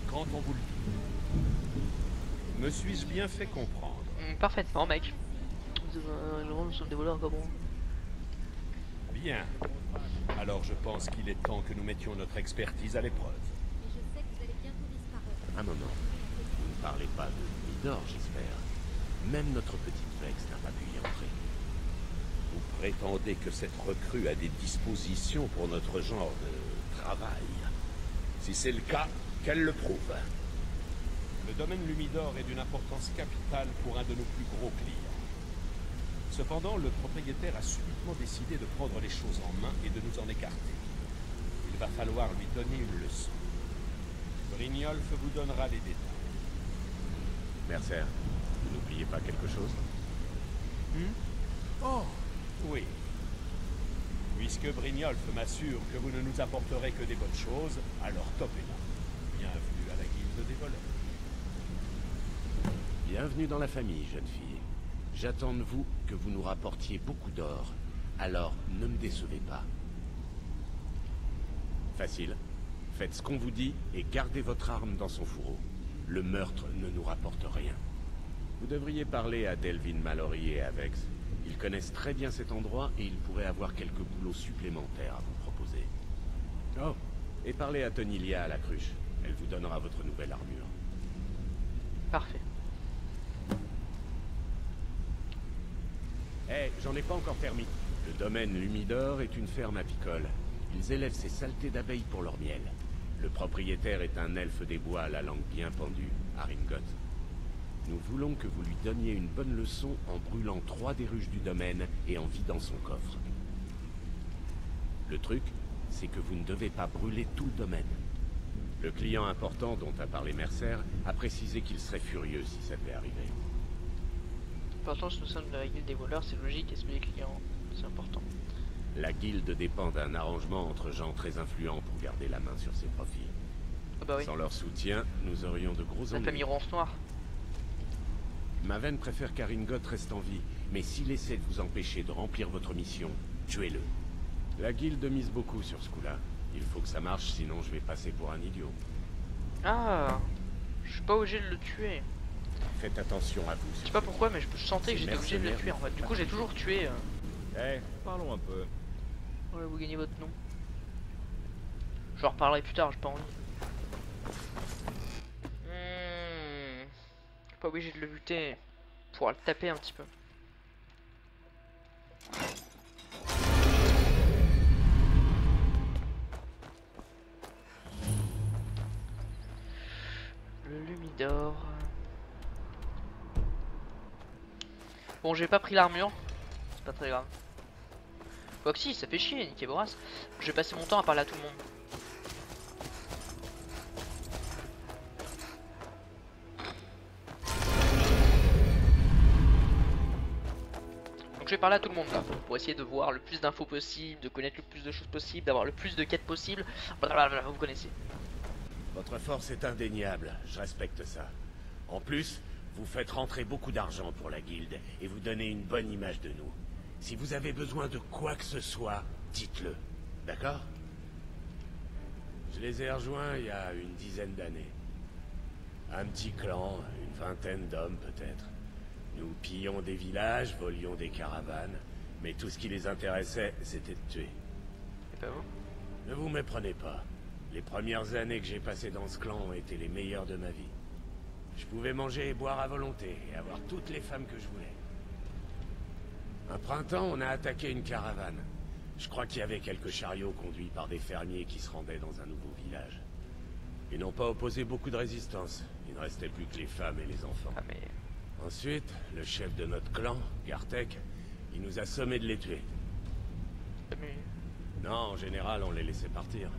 quand on vous le dit. Me suis-je bien fait comprendre? Parfaitement, mec. Nous sommes des voleurs comme moi. Bien. Alors je pense qu'il est temps que nous mettions notre expertise à l'épreuve. Un moment. Vous ne parlez pas de Midor, j'espère. Même notre petite Vex n'a pas pu y entrer. Vous prétendez que cette recrue a des dispositions pour notre genre de travail. Si c'est le cas, qu'elle le prouve. Le domaine Lumidor est d'une importance capitale pour un de nos plus gros clients. Cependant, le propriétaire a subitement décidé de prendre les choses en main et de nous en écarter. Il va falloir lui donner une leçon. Brynjolf vous donnera les détails. Mercer, vous n'oubliez pas quelque chose? Oh, oui. Puisque Brynjolf m'assure que vous ne nous apporterez que des bonnes choses, alors top est là. Bienvenue à la guilde des voleurs. Bienvenue dans la famille, jeune fille. J'attends de vous que vous nous rapportiez beaucoup d'or. Alors, ne me décevez pas. Facile. Faites ce qu'on vous dit et gardez votre arme dans son fourreau. Le meurtre ne nous rapporte rien. Vous devriez parler à Delvin Mallory et à Vex. Ils connaissent très bien cet endroit et ils pourraient avoir quelques boulots supplémentaires à vous proposer. Oh, et parlez à Tonilia à la cruche. Elle vous donnera votre nouvelle armure. Parfait. Eh, j'en ai pas encore terminé. Le domaine Lumidor est une ferme apicole. Ils élèvent ces saletés d'abeilles pour leur miel. Le propriétaire est un elfe des bois à la langue bien pendue, Haringot. Nous voulons que vous lui donniez une bonne leçon en brûlant 3 des ruches du domaine et en vidant son coffre. Le truc, c'est que vous ne devez pas brûler tout le domaine. Le client important dont a parlé Mercer a précisé qu'il serait furieux si ça devait arriver. Pourtant, si nous sommes de la guilde des voleurs, c'est logique, et celui des clients, c'est important. La guilde dépend d'un arrangement entre gens très influents pour garder la main sur ses profits. Ah bah oui. Sans leur soutien, nous aurions de gros ennuis. La famille Ronce Noire. Maven préfère qu'Haringot reste en vie, mais s'il essaie de vous empêcher de remplir votre mission, tuez-le. La guilde mise beaucoup sur ce coup-là. Il faut que ça marche, sinon je vais passer pour un idiot. Ah, je suis pas obligé de le tuer. Faites attention à vous. Je sais pas pourquoi, mais je sentais que j'étais obligé de le tuer en fait. Du coup, j'ai toujours tué. Eh, parlons un peu. Ouais, vous gagnez votre nom. Je en reparlerai plus tard, j'ai pas envie. Je suis pas obligé de le buter. Pour le taper un petit peu. Le Lumidor. Bon, j'ai pas pris l'armure. C'est pas très grave. Quoique si, ça fait chier, niquer Boras. Je vais passer mon temps à parler à tout le monde. Donc je vais parler à tout le monde là, pour essayer de voir le plus d'infos possible, de connaître le plus de choses possible, d'avoir le plus de quêtes possibles. Blablabla, vous connaissez. Votre force est indéniable, je respecte ça. En plus, vous faites rentrer beaucoup d'argent pour la guilde et vous donnez une bonne image de nous. Si vous avez besoin de quoi que ce soit, dites-le. D'accord? Je les ai rejoints il y a une dizaine d'années. Un petit clan, une vingtaine d'hommes peut-être. Nous pillions des villages, volions des caravanes, mais tout ce qui les intéressait, c'était de tuer. Et pas vous? Ne vous méprenez pas. Les premières années que j'ai passées dans ce clan ont été les meilleures de ma vie. Je pouvais manger et boire à volonté et avoir toutes les femmes que je voulais. Un printemps, on a attaqué une caravane. Je crois qu'il y avait quelques chariots conduits par des fermiers qui se rendaient dans un nouveau village. Ils n'ont pas opposé beaucoup de résistance. Il ne restait plus que les femmes et les enfants. Ah mais... Ensuite, le chef de notre clan, Gartek, il nous a sommé de les tuer. Non, en général, on les laissait partir.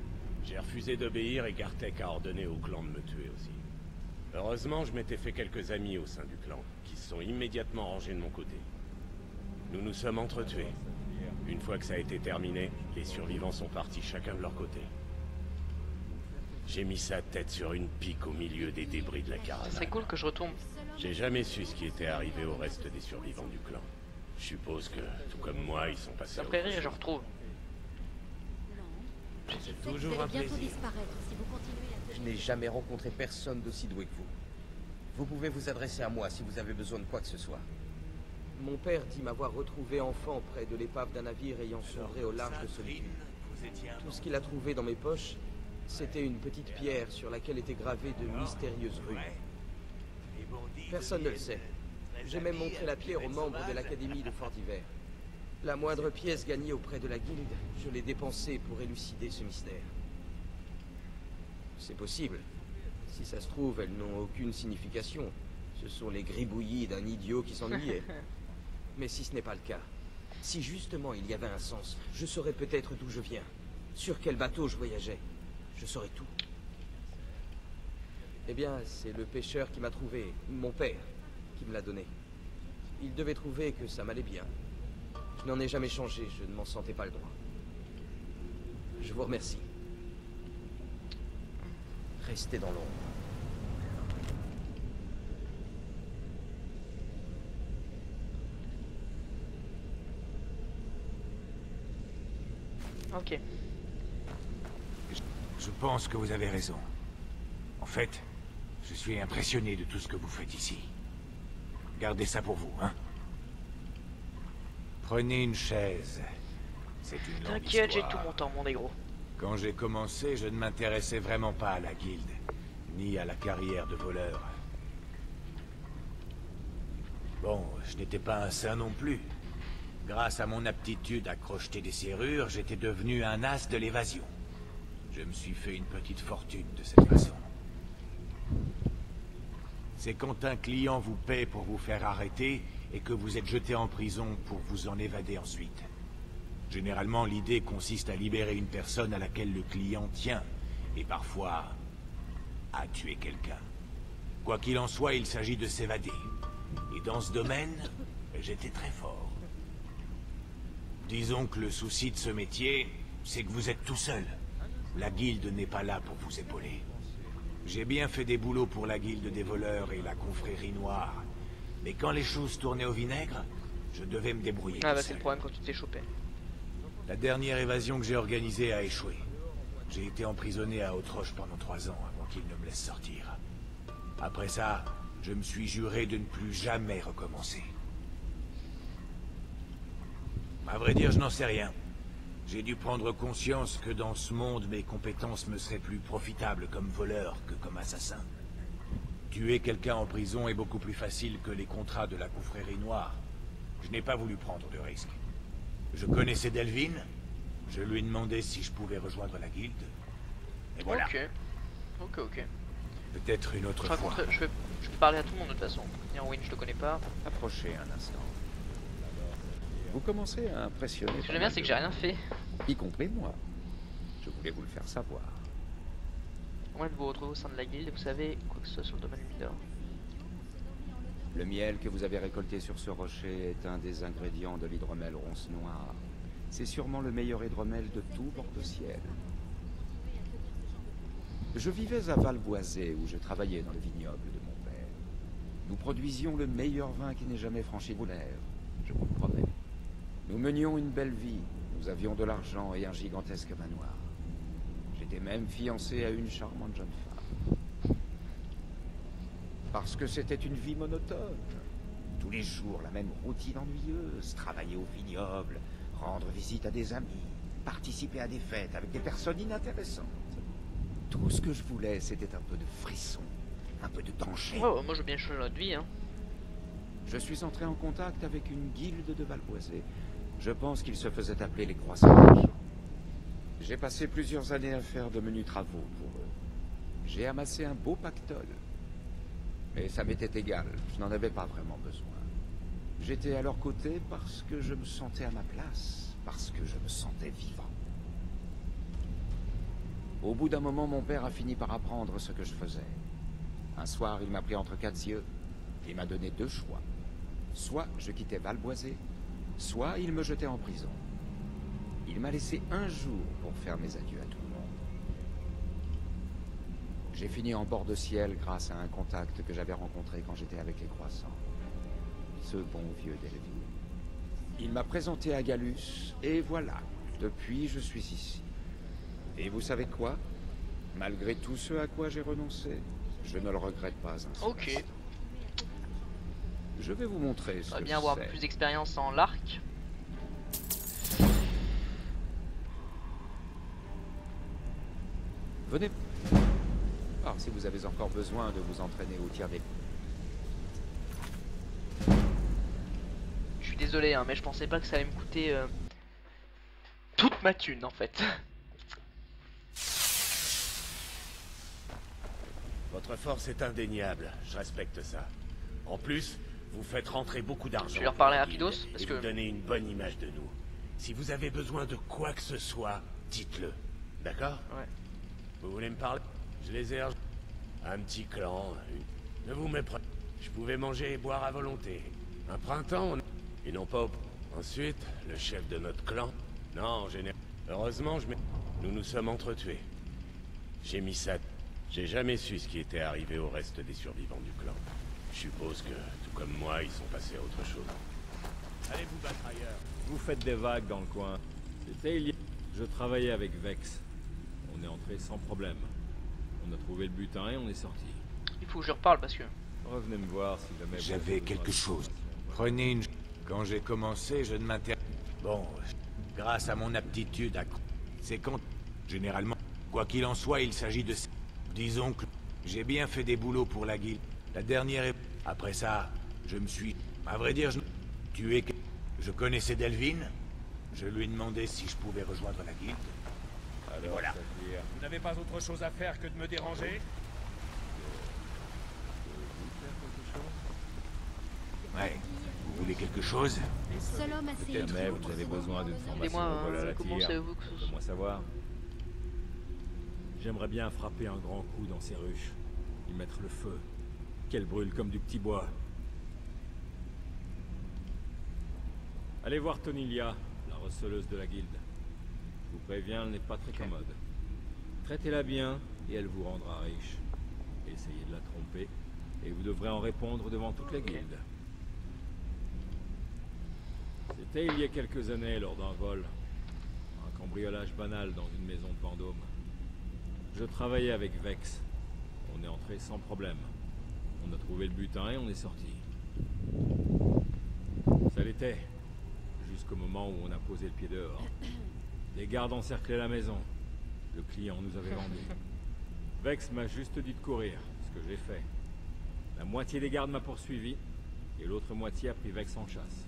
J'ai refusé d'obéir et Gartek a ordonné au clan de me tuer aussi. Heureusement, je m'étais fait quelques amis au sein du clan, qui se sont immédiatement rangés de mon côté. Nous nous sommes entretués. Une fois que ça a été terminé, les survivants sont partis chacun de leur côté. J'ai mis sa tête sur une pique au milieu des débris de la caravane. Ça serait cool que je retombe. J'ai jamais su ce qui était arrivé au reste des survivants du clan. Je suppose que, tout comme moi, ils sont passés à autre chose. Je retrouve. C'est toujours un plaisir. Je n'ai jamais rencontré personne d'aussi doué que vous. Vous pouvez vous adresser à moi si vous avez besoin de quoi que ce soit. Mon père dit m'avoir retrouvé enfant près de l'épave d'un navire ayant sombré au large de Solitude. Tout ce qu'il a trouvé dans mes poches, c'était une petite pierre sur laquelle étaient gravées de mystérieuses runes. Personne ne le sait. J'ai même montré la pierre aux membres de l'Académie de Fort d'Hiver. La moindre pièce gagnée auprès de la guilde, je l'ai dépensée pour élucider ce mystère. C'est possible. Si ça se trouve, elles n'ont aucune signification. Ce sont les gribouillis d'un idiot qui s'ennuyait. Mais si ce n'est pas le cas, si justement il y avait un sens, je saurais peut-être d'où je viens, sur quel bateau je voyageais. Je saurais tout. Eh bien, c'est le pêcheur qui m'a trouvé, mon père, qui me l'a donné. Il devait trouver que ça m'allait bien. Je n'en ai jamais changé, je ne m'en sentais pas le droit. Je vous remercie. Restez dans l'ombre. Ok. Je pense que vous avez raison. En fait, je suis impressionné de tout ce que vous faites ici. Gardez ça pour vous, hein. Prenez une chaise. C'est une longue T'inquiète, j'ai histoire. tout mon temps, mon négro. Quand j'ai commencé, je ne m'intéressais vraiment pas à la guilde, ni à la carrière de voleur. Bon, je n'étais pas un saint non plus. Grâce à mon aptitude à crocheter des serrures, j'étais devenu un as de l'évasion. Je me suis fait une petite fortune de cette façon. C'est quand un client vous paie pour vous faire arrêter et que vous êtes jeté en prison pour vous en évader ensuite. Généralement, l'idée consiste à libérer une personne à laquelle le client tient, et parfois à tuer quelqu'un. Quoi qu'il en soit, il s'agit de s'évader. Et dans ce domaine, j'étais très fort. Disons que le souci de ce métier, c'est que vous êtes tout seul. La guilde n'est pas là pour vous épauler. J'ai bien fait des boulots pour la guilde des voleurs et la confrérie noire. Mais quand les choses tournaient au vinaigre, je devais me débrouiller. Ah bah c'est le problème quand tu t'es chopé. La dernière évasion que j'ai organisée a échoué. J'ai été emprisonné à Haute-Roche pendant 3 ans avant qu'ils ne me laissent sortir. Après ça, je me suis juré de ne plus jamais recommencer. À vrai dire, je n'en sais rien. J'ai dû prendre conscience que dans ce monde, mes compétences me seraient plus profitables comme voleur que comme assassin. Tuer quelqu'un en prison est beaucoup plus facile que les contrats de la confrérie noire. Je n'ai pas voulu prendre de risques. Je connaissais Delvin. Je lui ai demandé si je pouvais rejoindre la guilde. Et voilà. Ok. Peut-être une autre fois. Je peux parler à tout le monde de toute façon. Irwin, je le connais pas. Approchez un instant. Vous commencez à impressionner. Ce que j'aime bien, c'est que j'ai rien fait. Y compris moi. Je voulais vous le faire savoir. Comment vous retrouvez au sein de la guilde et vous savez quoi que ce soit sur le domaine Lumidor. Le miel que vous avez récolté sur ce rocher est un des ingrédients de l'hydromel ronce noire. C'est sûrement le meilleur hydromel de tout Bord-de-Ciel. Je vivais à Valboisé où je travaillais dans le vignoble de mon père. Nous produisions le meilleur vin qui n'ait jamais franchi vos lèvres, je vous le promets. Nous menions une belle vie, nous avions de l'argent et un gigantesque manoir. J'étais même fiancé à une charmante jeune femme. Parce que c'était une vie monotone. Tous les jours, la même routine ennuyeuse, travailler au vignoble, rendre visite à des amis, participer à des fêtes avec des personnes inintéressantes. Tout ce que je voulais, c'était un peu de frisson, un peu de danger. Oh, moi je veux bien changer notre vie, hein. Je suis entré en contact avec une guilde de Valboisé. Je pense qu'ils se faisaient appeler les Croissants. J'ai passé plusieurs années à faire de menus travaux pour eux. J'ai amassé un beau pactole. Mais ça m'était égal, je n'en avais pas vraiment besoin. J'étais à leur côté parce que je me sentais à ma place, parce que je me sentais vivant. Au bout d'un moment, mon père a fini par apprendre ce que je faisais. Un soir, il m'a pris entre quatre yeux et m'a donné deux choix. Soit je quittais Valboisé, soit il me jetait en prison. Il m'a laissé un jour pour faire mes adieux à tout le monde. J'ai fini en bord de ciel grâce à un contact que j'avais rencontré quand j'étais avec les Croissants. Ce bon vieux Delvin. Il m'a présenté à Gallus, et voilà. Depuis, je suis ici. Et vous savez quoi? Malgré tout ce à quoi j'ai renoncé, je ne le regrette pas un seul Ok. instant. Je vais vous montrer ce On va que bien avoir c'est. plus d'expérience en l'arc. Venez. Alors, si vous avez encore besoin de vous entraîner au tir des... Je suis désolé, hein, mais je pensais pas que ça allait me coûter toute ma thune en fait. Votre force est indéniable, je respecte ça. En plus, vous faites rentrer beaucoup d'argent. Je vais leur parler dans la rapidos, guilde parce et que- vous donnez une bonne image de nous. Si vous avez besoin de quoi que ce soit, dites-le. D'accord? Ouais. Vous voulez me parler? Je les ai... Un petit clan, ne vous méprenez. Je pouvais manger et boire à volonté. Un printemps, et non pas au... Ensuite, le chef de notre clan... Non, heureusement, nous nous sommes entretués. J'ai mis ça... J'ai jamais su ce qui était arrivé au reste des survivants du clan. Je suppose que, tout comme moi, ils sont passés à autre chose. Allez vous battre ailleurs. Vous faites des vagues dans le coin. C'était il y a... Je travaillais avec Vex. On est entré sans problème. On a trouvé le butin et on est sorti. Il faut que je leur parle parce que... Revenez me voir si jamais... J'avais quelque chose. Prenez une... Quand j'ai commencé, je ne m'intéresse... Bon, grâce à mon aptitude à... C'est quand... Généralement, quoi qu'il en soit, il s'agit de... Disons que j'ai bien fait des boulots pour la guilde. La dernière... Après ça, je me suis... À vrai dire, je... Tué... Je connaissais Delvin. Je lui ai demandé si je pouvais rejoindre la guilde. Alors, Voilà. Saphir, Vous n'avez pas autre chose à faire que de me déranger? Ouais. Vous voulez quelque chose? Seul homme assez Peut-être étrange vous avez besoin d'une formation Dis-moi, au vol à la comment tire. savez-vous que ce- Faites-moi savoir. J'aimerais bien frapper un grand coup dans ces ruches. Y mettre le feu. Qu'elles brûlent comme du petit bois. Allez voir Tonilia, la receleuse de la guilde. Je vous préviens, elle n'est pas très commode. Traitez-la bien et elle vous rendra riche. Essayez de la tromper et vous devrez en répondre devant toute la guilde. C'était il y a quelques années lors d'un vol. Un cambriolage banal dans une maison de Vendôme. Je travaillais avec Vex. On est entré sans problème. On a trouvé le butin et on est sorti. Ça l'était. Jusqu'au moment où on a posé le pied dehors. Les gardes encerclaient la maison. Le client nous avait vendu. Vex m'a juste dit de courir, ce que j'ai fait. La moitié des gardes m'a poursuivi, et l'autre moitié a pris Vex en chasse.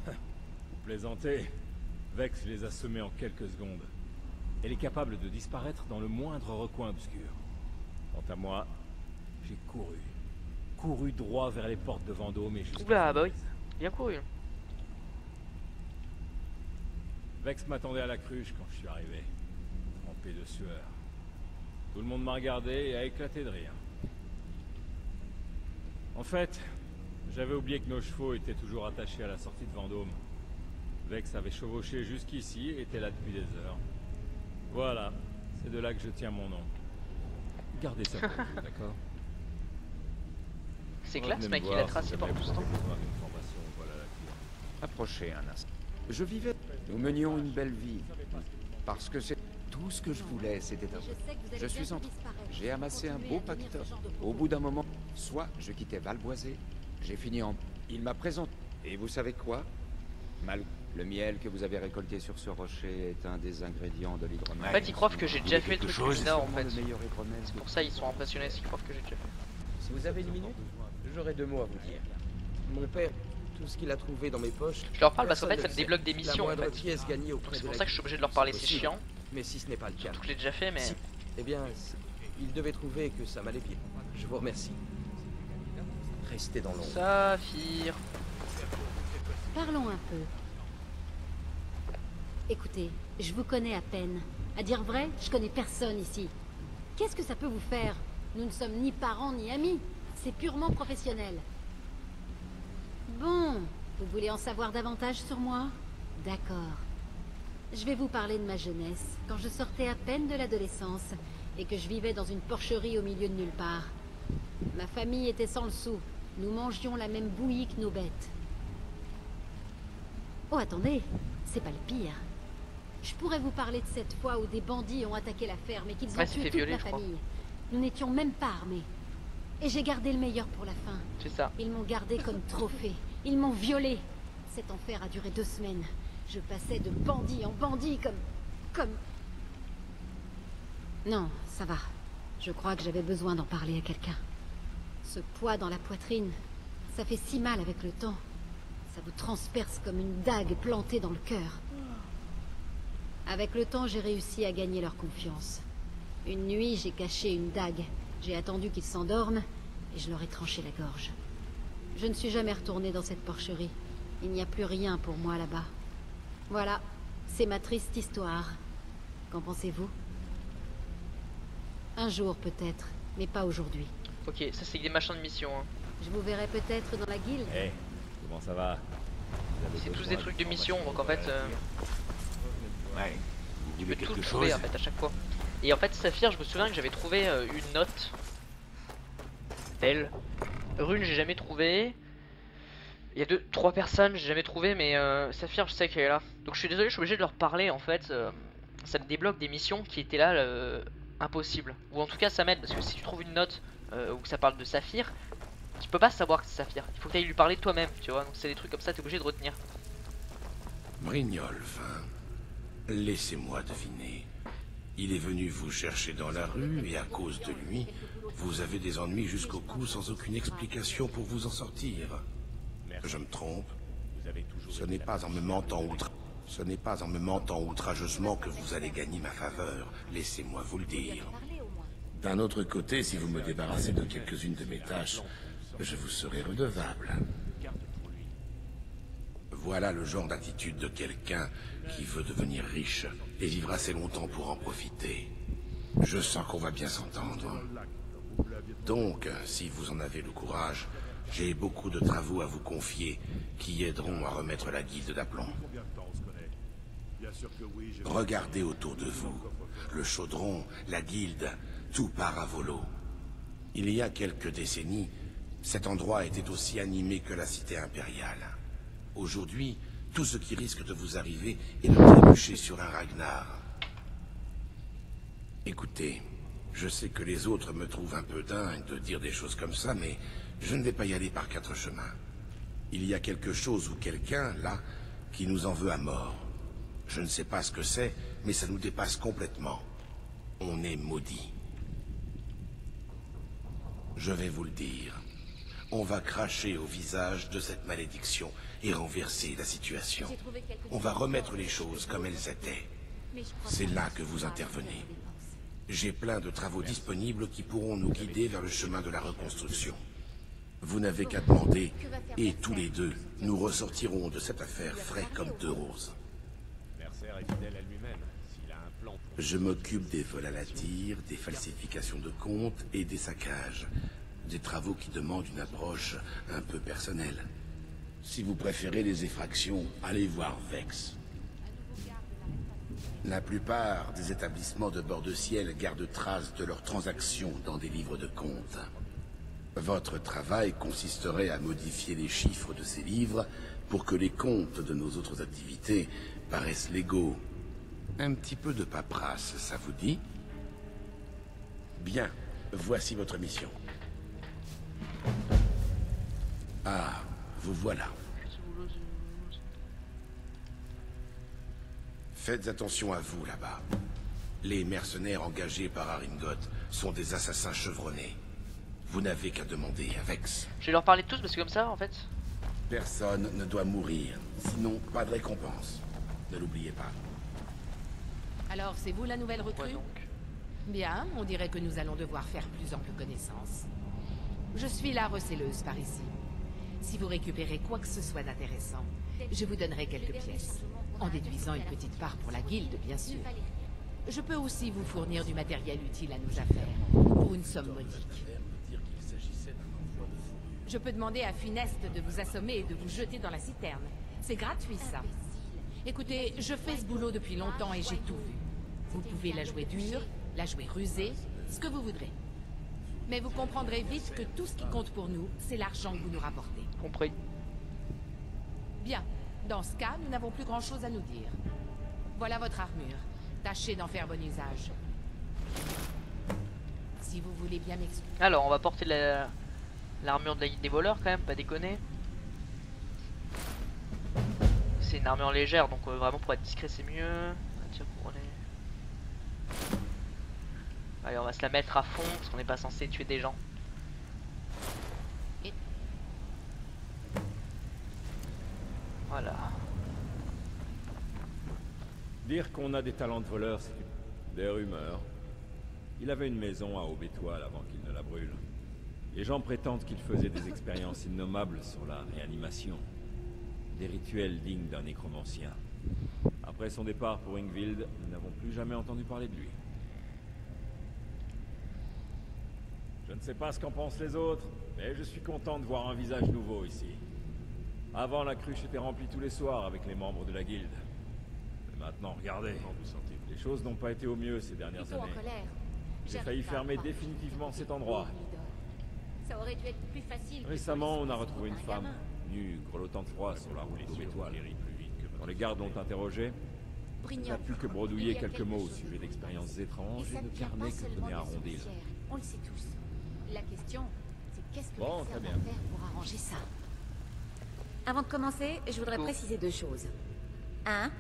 Vous plaisantez. Vex les a semés en quelques secondes. Elle est capable de disparaître dans le moindre recoin obscur. Quant à moi, j'ai couru. Couru droit vers les portes de Vendôme et jusqu'à... Oula, bah oui. Bien couru. Vex m'attendait à la cruche quand je suis arrivé, trempé de sueur. Tout le monde m'a regardé et a éclaté de rire. En fait, j'avais oublié que nos chevaux étaient toujours attachés à la sortie de Vendôme. Vex avait chevauché jusqu'ici et était là depuis des heures. Voilà, c'est de là que je tiens mon nom. Gardez ça pour vous, d'accord? C'est classe, Revenez mec, me il a voir tracé si pendant jamais tout ce vous temps. avez besoin d'une formation au vol à la tire. Approchez un instant. Je vivais... Nous menions une belle vie. Parce que c'est... Tout ce que je voulais, c'était un... Je suis entré... J'ai amassé un beau pactole. Au bout d'un moment, soit je quittais Valboisé, j'ai fini en... Il m'a présenté... Et vous savez quoi? Le miel que vous avez récolté sur ce rocher est un des ingrédients de l'hydromel. En fait, ils croient que j'ai déjà fait le truc chose Mina en fait. Le meilleur hydromel C'est pour ça ils sont impressionnés s'ils croient que j'ai déjà fait. Si vous avez une minute, j'aurai 2 mots à vous dire. Mon père, tout ce qu'il a trouvé dans mes poches... Je leur parle parce qu'en fait ça me débloque des missions en fait. Pièce gagnée auprès c'est de pour la ça que je suis obligé de leur parler, c'est chiant. Mais si ce n'est pas le cas... Surtout que je l'ai déjà fait mais... Eh bien, il devait trouver que ça m'allait bien. Je vous remercie. Restez dans l'ombre. Saphir. Parlons un peu. Écoutez, je vous connais à peine. À dire vrai, je connais personne ici. Qu'est-ce que ça peut vous faire? Nous ne sommes ni parents ni amis. C'est purement professionnel. Bon, vous voulez en savoir davantage sur moi? D'accord. Je vais vous parler de ma jeunesse, quand je sortais à peine de l'adolescence, et que je vivais dans une porcherie au milieu de nulle part. Ma famille était sans le sou. Nous mangions la même bouillie que nos bêtes. Oh, attendez, c'est pas le pire. Je pourrais vous parler de cette fois où des bandits ont attaqué la ferme et qu'ils ont tué toute la famille. Nous n'étions même pas armés. Et j'ai gardé le meilleur pour la fin. C'est ça. Ils m'ont gardé comme trophée. Ils m'ont violé. Cet enfer a duré 2 semaines. Je passais de bandit en bandit comme... Non, ça va. Je crois que j'avais besoin d'en parler à quelqu'un. Ce poids dans la poitrine, ça fait si mal avec le temps. Ça vous transperce comme une dague plantée dans le cœur. Avec le temps, j'ai réussi à gagner leur confiance. Une nuit, j'ai caché une dague. J'ai attendu qu'ils s'endorment et je leur ai tranché la gorge. Je ne suis jamais retournée dans cette porcherie. Il n'y a plus rien pour moi là-bas. Voilà, c'est ma triste histoire. Qu'en pensez-vous? Un jour peut-être, mais pas aujourd'hui. Ok, ça c'est des machins de mission. Hein. Je vous verrai peut-être dans la guilde. Hey, comment ça va? C'est tous des trucs de mission, donc en fait... Ouais, tu peux tout trouver en fait à chaque fois. Et en fait Saphir, je me souviens que j'avais trouvé une note. Belle. Rune, j'ai jamais trouvé. Il y a 2-3 personnes, j'ai jamais trouvé, mais Saphir, je sais qu'elle est là. Donc je suis désolé, je suis obligé de leur parler en fait. Ça me débloque des missions qui étaient là impossibles. Ou en tout cas ça m'aide, parce que si tu trouves une note où ça parle de Saphir, tu peux pas savoir que c'est Saphir. Il faut que tu ailles lui parler toi-même, tu vois. Donc c'est des trucs comme ça, t'es obligé de retenir. Brynjolf, laissez-moi deviner. Il est venu vous chercher dans la rue et à cause de lui, vous avez des ennuis jusqu'au cou sans aucune explication pour vous en sortir. Je me trompe. Ce n'est pas en me mentant outrageusement que vous allez gagner ma faveur. Laissez-moi vous le dire. D'un autre côté, si vous me débarrassez de quelques-unes de mes tâches, je vous serai redevable. Voilà le genre d'attitude de quelqu'un qui veut devenir riche et vivre assez longtemps pour en profiter. Je sens qu'on va bien s'entendre. Donc, si vous en avez le courage, j'ai beaucoup de travaux à vous confier qui aideront à remettre la guilde d'aplomb. Regardez autour de vous. Le chaudron, la guilde, tout part à volo. Il y a quelques décennies, cet endroit était aussi animé que la cité impériale. Aujourd'hui, tout ce qui risque de vous arriver est de trébucher sur un Ragnar. Écoutez, je sais que les autres me trouvent un peu dingue de dire des choses comme ça, mais je ne vais pas y aller par 4 chemins. Il y a quelque chose ou quelqu'un, là, qui nous en veut à mort. Je ne sais pas ce que c'est, mais ça nous dépasse complètement. On est maudits. Je vais vous le dire. On va cracher au visage de cette malédiction et renverser la situation. On va remettre les choses comme elles étaient. C'est là que vous intervenez. J'ai plein de travaux disponibles qui pourront nous guider vers le chemin de la reconstruction. Vous n'avez qu'à demander, et tous les deux, nous ressortirons de cette affaire frais comme 2 roses. Je m'occupe des vols à la tire, des falsifications de comptes et des saccages. Des travaux qui demandent une approche un peu personnelle. Si vous préférez les effractions, allez voir Vex. La plupart des établissements de bord de ciel gardent trace de leurs transactions dans des livres de comptes. Votre travail consisterait à modifier les chiffres de ces livres pour que les comptes de nos autres activités paraissent légaux. Un petit peu de paperasse, ça vous dit? Bien, voici votre mission. Ah, vous voilà. Faites attention à vous, là-bas. Les mercenaires engagés par Aringoth sont des assassins chevronnés. Vous n'avez qu'à demander à Vex. Je vais leur parler de tous parce que comme ça, en fait... Personne ne doit mourir, sinon pas de récompense. Ne l'oubliez pas. Alors, c'est vous la nouvelle recrue? Bien, on dirait que nous allons devoir faire plus ample connaissance. Je suis la receleuse par ici. Si vous récupérez quoi que ce soit d'intéressant, je vous donnerai quelques pièces. En déduisant une petite part pour la guilde, bien sûr. Je peux aussi vous fournir du matériel utile à nos affaires, pour une somme modique. Je peux demander à Funeste de vous assommer et de vous jeter dans la citerne. C'est gratuit, ça. Écoutez, je fais ce boulot depuis longtemps et j'ai tout vu. Vous pouvez la jouer dure, la jouer rusée, ce que vous voudrez. Mais vous comprendrez vite que tout ce qui compte pour nous, c'est l'argent que vous nous rapportez. Compris. Bien. Dans ce cas, nous n'avons plus grand-chose à nous dire. Voilà votre armure. Tâchez d'en faire bon usage. Si vous voulez bien m'expliquer. Alors, on va porter l'armure de la guilde des voleurs quand même, pas déconner. C'est une armure légère, donc vraiment pour être discret c'est mieux. Tiens, allez, on va se la mettre à fond parce qu'on n'est pas censé tuer des gens. Voilà. Dire qu'on a des talents de voleur, c'est des rumeurs. Il avait une maison à Aube-Étoile avant qu'il ne la brûle. Les gens prétendent qu'il faisait des expériences innommables sur la réanimation. Des rituels dignes d'un nécromancien. Après son départ pour Ingvild, nous n'avons plus jamais entendu parler de lui. Je ne sais pas ce qu'en pensent les autres, mais je suis content de voir un visage nouveau ici. Avant, la cruche était remplie tous les soirs avec les membres de la guilde. Mais maintenant, regardez, les choses n'ont pas été au mieux ces dernières années. J'ai failli fermer définitivement cet endroit. Ça aurait dû être plus facile. Récemment, on a retrouvé une femme, nue, grelottant de froid sur la route d'Aube-Étoile. Quand les gardes l'ont interrogée, elle n'a pu que bredouiller quelques mots au sujet d'expériences étranges et de carnets que tenait Arondil. On le sait tous. La question, c'est qu'est-ce que bon, va faire pour arranger ça? Avant de commencer, je voudrais préciser deux choses. 1.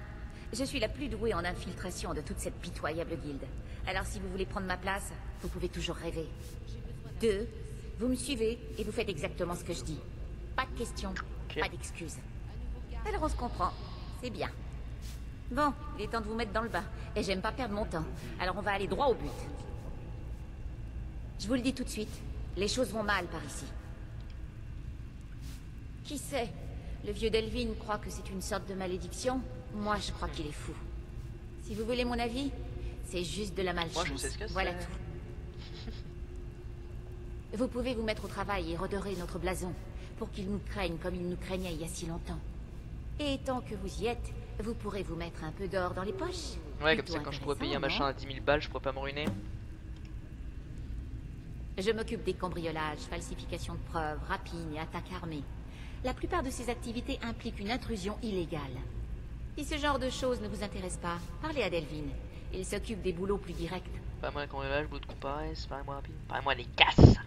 Je suis la plus douée en infiltration de toute cette pitoyable guilde. Alors si vous voulez prendre ma place, vous pouvez toujours rêver. 2. Vous me suivez et vous faites exactement ce que je dis. Pas de questions, pas d'excuses. Alors on se comprend, c'est bien. Bon, il est temps de vous mettre dans le bain. Et j'aime pas perdre mon temps. Alors on va aller droit au but. Je vous le dis tout de suite, les choses vont mal par ici. Qui sait? Le vieux Delvin croit que c'est une sorte de malédiction. Moi, je crois qu'il est fou. Si vous voulez mon avis, c'est juste de la malchance. Moi, je sais ce que c'est. Voilà tout. Vous pouvez vous mettre au travail et redorer notre blason, pour qu'il nous craigne comme il nous craignait il y a si longtemps. Et tant que vous y êtes, vous pourrez vous mettre un peu d'or dans les poches. Ouais, comme ça, quand je pourrais payer un machin à 10 000 balles, je pourrais pas me ruiner. Je m'occupe des cambriolages, falsification de preuves, rapines et attaques armées. La plupart de ces activités impliquent une intrusion illégale. Si ce genre de choses ne vous intéresse pas, parlez à Delvin. Il s'occupe des boulots plus directs. Parlez-moi quand même, bout de comparesse, parlez-moi rapide. Parlez-moi des casses.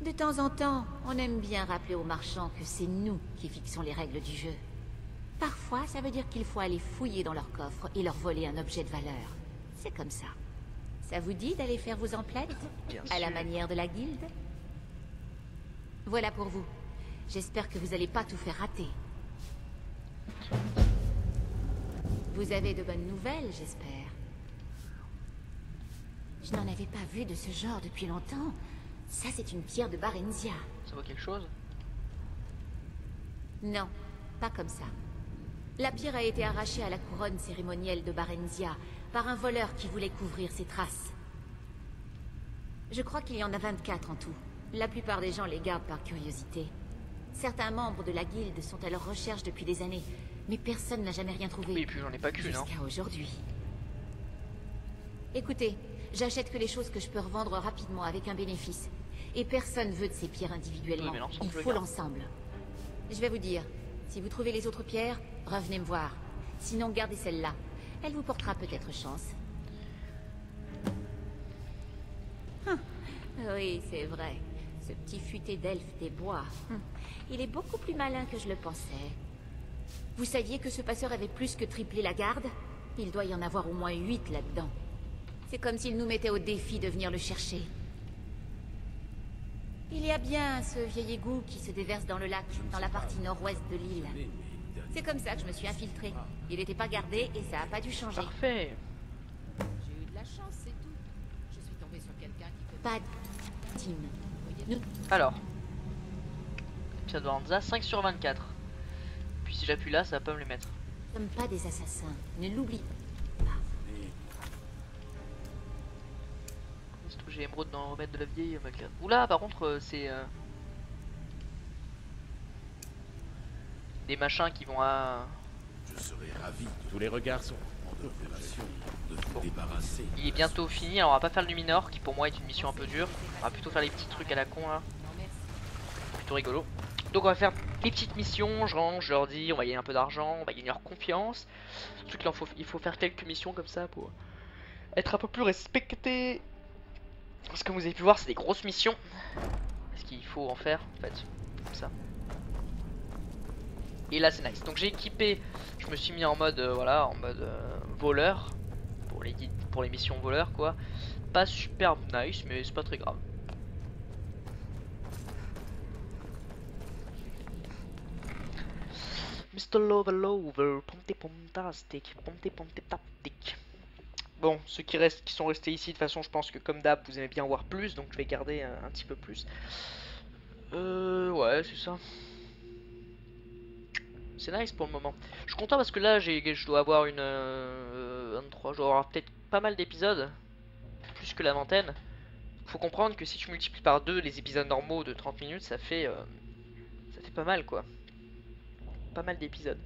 De temps en temps, on aime bien rappeler aux marchands que c'est nous qui fixons les règles du jeu. Parfois, ça veut dire qu'il faut aller fouiller dans leur coffre et leur voler un objet de valeur. C'est comme ça. Ça vous dit d'aller faire vos emplettes à la manière de la guilde? Voilà pour vous. J'espère que vous n'allez pas tout faire rater. Vous avez de bonnes nouvelles, j'espère. Je n'en avais pas vu de ce genre depuis longtemps. Ça, c'est une pierre de Barenzia. Ça vaut quelque chose? Non, pas comme ça. La pierre a été arrachée à la couronne cérémonielle de Barenzia par un voleur qui voulait couvrir ses traces. Je crois qu'il y en a 24 en tout. La plupart des gens les gardent par curiosité. Certains membres de la guilde sont à leur recherche depuis des années, mais personne n'a jamais rien trouvé. Oui, et puis j'en ai pas qu'une, hein. Jusqu'à aujourd'hui. Écoutez, j'achète que les choses que je peux revendre rapidement avec un bénéfice. Et personne veut de ces pierres individuellement. Oui, il faut l'ensemble. Je vais vous dire, si vous trouvez les autres pierres, revenez me voir. Sinon, gardez celle-là. Elle vous portera peut-être chance. Oui, c'est vrai. Ce petit futé d'elfe des bois. Il est beaucoup plus malin que je le pensais. Vous saviez que ce passeur avait plus que triplé la garde? Il doit y en avoir au moins 8 là-dedans. C'est comme s'il nous mettait au défi de venir le chercher. Il y a bien ce vieil égout qui se déverse dans le lac, dans la partie nord-ouest de l'île. C'est comme ça que je me suis infiltrée. Il n'était pas gardé et ça a pas dû changer. Parfait. J'ai eu de la chance, c'est tout. Je suis tombée sur quelqu'un qui fait... Pas de team. Alors. Épisode Vanza, 5 sur 24. Puis si j'appuie là, ça va pas me les mettre. Nous ne sommes pas des assassins. Ne l'oublie pas. J'ai émeraude dans le remède de la vieille McLaren. Oula, par contre, c'est des machins qui vont à... Je serais ravi. Tous les regards sont en opération de vous débarrasser. Il est bientôt fini, alors on va pas faire le Numénor qui pour moi est une mission un peu dure. On va plutôt faire les petits trucs à la con là. Plutôt rigolo. Donc on va faire les petites missions, je leur dis, on va gagner un peu d'argent, on va gagner leur confiance. Surtout qu'il faut faire quelques missions comme ça pour être un peu plus respecté. Parce que comme vous avez pu voir, c'est des grosses missions. Parce qu'il faut en faire en fait, comme ça. Et là c'est nice. Donc j'ai équipé, je me suis mis en mode voilà, en mode voleur pour les missions voleurs quoi. Pas super nice mais c'est pas très grave. Mr. Lover Lover, pompe pomtastic, pompe tactique. Bon, ceux qui sont restés ici, de toute façon, je pense que comme d'hab, vous aimez bien voir plus, donc je vais garder un petit peu plus. Ouais, c'est ça. C'est nice pour le moment. Je suis content parce que là, je dois avoir une 23, je dois avoir peut-être pas mal d'épisodes, plus que la vingtaine. Faut comprendre que si tu multiplies par 2 les épisodes normaux de 30 minutes, ça fait pas mal quoi. Pas mal d'épisodes.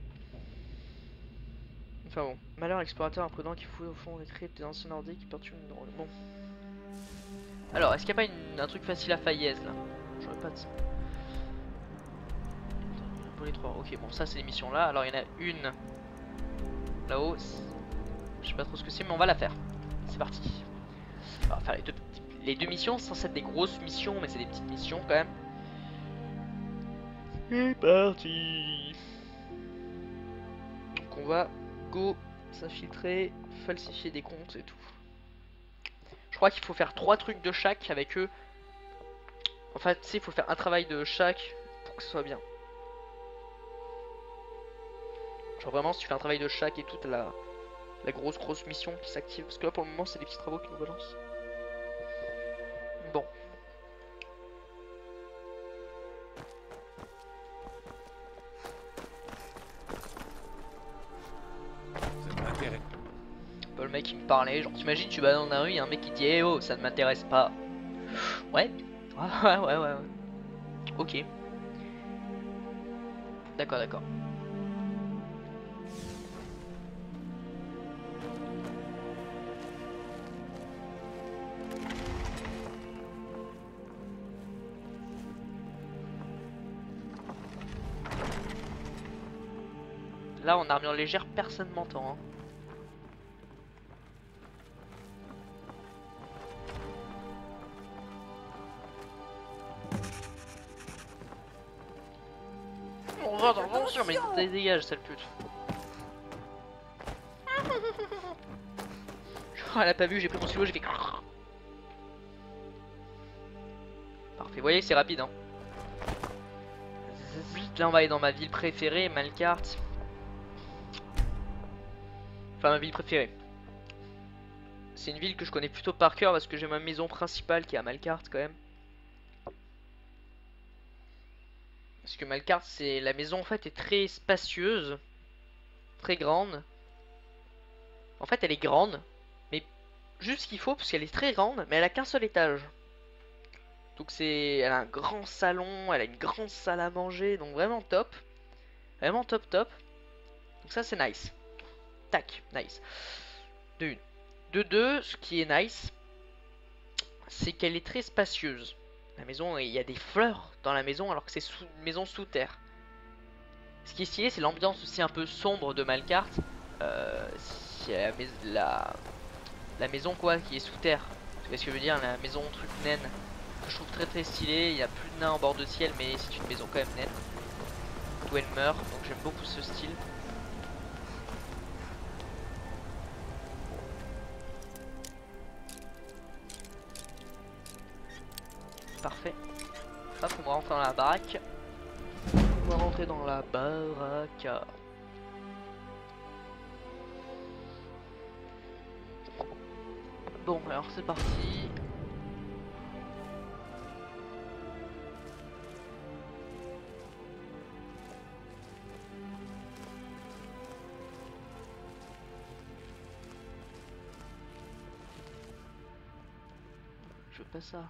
Enfin bon, malheur explorateur imprudent qui fouille au fond des cryptes des anciens nordiques qui perturbe une drôle. Bon. Alors, est-ce qu'il n'y a pas un truc facile à Faillaise là? J'aurais pas de ça. Pour les 3, ok, bon, ça c'est les missions là. Alors, il y en a une là-haut. Je sais pas trop ce que c'est, mais on va la faire. C'est parti. On va faire les deux missions sans être des grosses missions, mais c'est des petites missions quand même. C'est parti. Donc, on va. Go, s'infiltrer, falsifier des comptes et tout. Je crois qu'il faut faire 3 trucs de chaque avec eux. En fait, tu sais, il faut faire un travail de chaque pour que ce soit bien. Genre vraiment, si tu fais un travail de chaque et tout, t'as la grosse mission qui s'active. Parce que là, pour le moment, c'est des petits travaux qui nous balancent. Bon. Le mec qui me parlait, genre t'imagines tu vas dans la rue, y'a un mec qui dit eh oh ça ne m'intéresse pas. Ouais. Ouais. Ok. D'accord. Là en armure légère personne m'entend hein. On va dans l'aventure mais dégage sale pute. Elle a pas vu, j'ai pris mon stylo, j'ai fait. Parfait, vous voyez c'est rapide hein. Là on va aller dans ma ville préférée, Malkart. Enfin ma ville préférée. C'est une ville que je connais plutôt par cœur parce que j'ai ma maison principale qui est à Malkart quand même. Parce que Malkart, c'est la maison en fait est très spacieuse, très grande. En fait, elle est grande, mais juste ce qu'il faut parce qu'elle est très grande, mais elle a qu'un seul étage. Donc elle a un grand salon, elle a une grande salle à manger, donc vraiment top, top. Donc ça c'est nice. Tac, nice. De une. De deux, ce qui est nice, c'est qu'elle est très spacieuse. La maison, il y a des fleurs dans la maison alors que c'est une maison sous terre. Ce qui est stylé, c'est l'ambiance aussi un peu sombre de Malkart. La maison quoi qui est sous terre. Tu vois ce que je veux dire, la maison truc naine. Que je trouve très stylé. Il n'y a plus de nains en bord de ciel, mais c'est une maison quand même naine. D'où elle meurt, donc j'aime beaucoup ce style. Parfait. Hop, on va rentrer dans la baraque. On va rentrer dans la baraque. Bon, alors c'est parti. Je veux pas ça.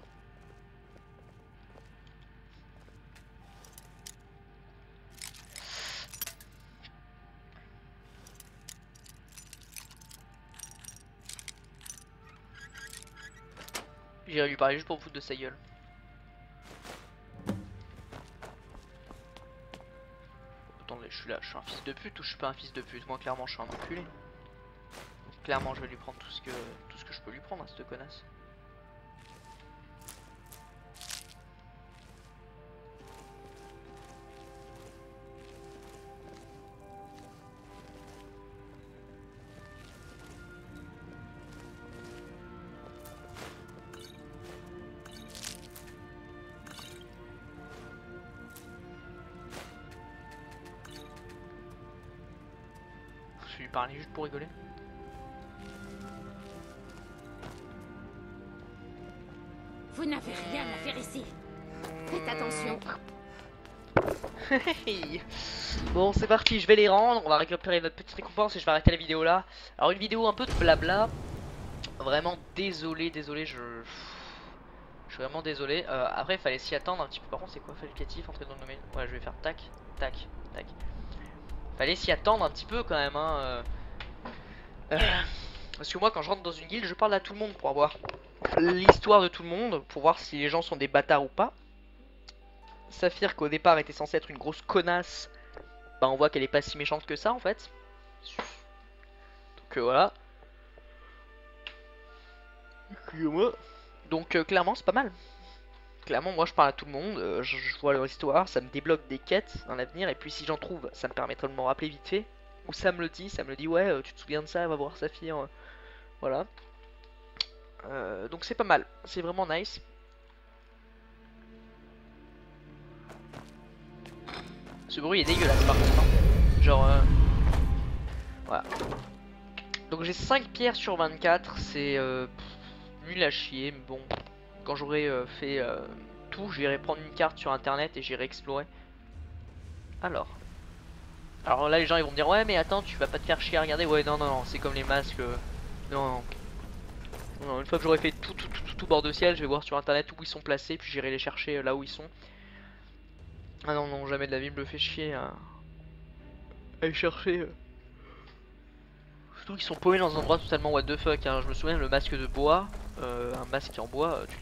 J'irai lui parler juste pour me foutre de sa gueule. Attendez, je suis là, je suis un fils de pute ou je suis pas un fils de pute? Moi clairement je suis un enculé. Donc, clairement je vais lui prendre tout ce que je peux lui prendre à cette connasse. Je vais lui parler juste pour rigoler. Vous n'avez rien à faire ici. Faites attention. Bon, c'est parti, je vais les rendre. On va récupérer notre petite récompense et je vais arrêter la vidéo là. Alors, une vidéo un peu de blabla. Vraiment désolé, je suis vraiment désolé. Après, il fallait s'y attendre un petit peu. Par contre, c'est quoi facultatif? Entrer dans le domaine. Ouais, je vais faire tac, tac, tac. Fallait s'y attendre un petit peu quand même, hein. Parce que moi, quand je rentre dans une guilde, je parle à tout le monde pour avoir l'histoire de tout le monde, pour voir si les gens sont des bâtards ou pas. Saphir, qu'au départ était censée être une grosse connasse, bah on voit qu'elle est pas si méchante que ça en fait. Donc voilà. Excusez-moi. Donc clairement c'est pas mal. Clairement moi je parle à tout le monde, je vois leur histoire, ça me débloque des quêtes dans l'avenir, et puis si j'en trouve ça me permettra de m'en rappeler vite fait. Ou ça me le dit ouais tu te souviens de ça, va voir Saphir. Voilà. Donc c'est pas mal, c'est vraiment nice. Ce bruit est dégueulasse par contre, hein. Genre voilà. Donc j'ai 5 pierres sur 24, c'est nul à chier, mais bon. Quand j'aurai fait tout, j'irai prendre une carte sur internet et j'irai explorer. Alors là les gens ils vont me dire ouais mais attends tu vas pas te faire chier à regarder. Ouais non c'est comme les masques. Non, une fois que j'aurai fait tout bord de ciel, je vais voir sur internet où ils sont placés, puis j'irai les chercher là où ils sont. Ah non, jamais de la vie me le fait chier à les chercher. Surtout qu'ils sont paumés dans un endroit totalement what the fuck, hein. Je me souviens le masque de bois, un masque en bois, tu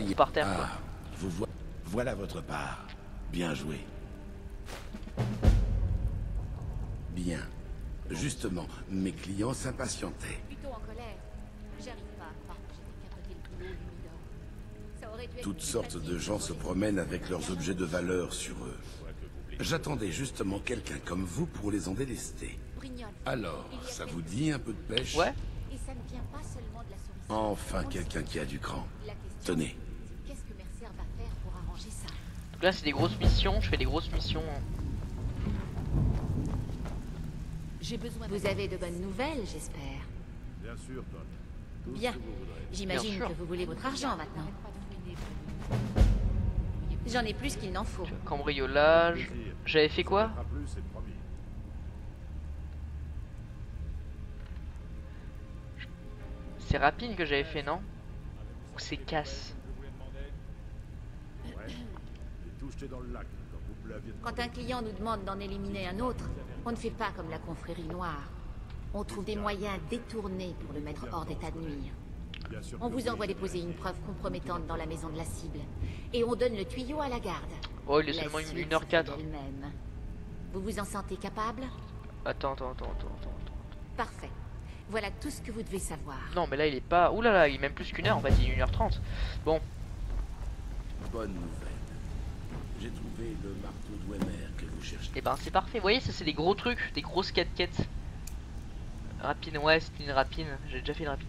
trouves par terre quoi. Voilà votre part. Bien joué. Bien. Justement, mes clients s'impatientaient. Plutôt en colère. J'arrive pas à croire que j'étais capoté le boulot, Lumidor. Ça aurait dû être Toutes plus sortes facile de gens se promènent avec leurs objets de valeur sur eux. J'attendais justement quelqu'un comme vous pour les en délester. Brignol. Alors, ça vous dit un peu de pêche? Ouais. Et ça ne vient pas seulement de la souris. Enfin, quelqu'un qui a du cran. La question, Tenez. c'est qu'est-ce que Mercer va faire pour arranger ça? Donc là c'est des grosses missions, je fais des grosses missions. J'ai besoin. Vous avez de bonnes nouvelles, j'espère. Bien sûr, Todd. Tout ce Bien. que vous voudrez. J'imagine Bien sûr. que vous voulez votre argent maintenant. J'en ai plus qu'il n'en faut. Cambriolage. J'avais fait quoi? Ça sera plus, c'est promis. C'est rapine que j'avais fait, non? Ou c'est casse? Ouais. Et tout jeté dans le lac, comme vous me l'aviez demandé. Quand un client nous demande d'en éliminer un autre, on ne fait pas comme la confrérie noire. On trouve des moyens détournés pour le mettre hors d'état de nuire. Bien sûr On que vous oui. envoie déposer une preuve compromettante dans la maison de la cible. Et on donne le tuyau à la garde. Oh il est La seulement suite 1h04. se fait d'elle-même. Vous vous en sentez capable? Attends. Parfait. Voilà tout ce que vous devez savoir. Non mais là il est pas... Ouh là là, il est même plus qu'une heure en fait, il est 1h30. Bon. Bonne nouvelle. J'ai trouvé le marteau d'Ouemer que vous cherchez. Et ben c'est parfait, vous voyez ça c'est des gros trucs, des grosses quêtes. Rapine, ouais c'est une rapine, j'ai déjà fait une rapine.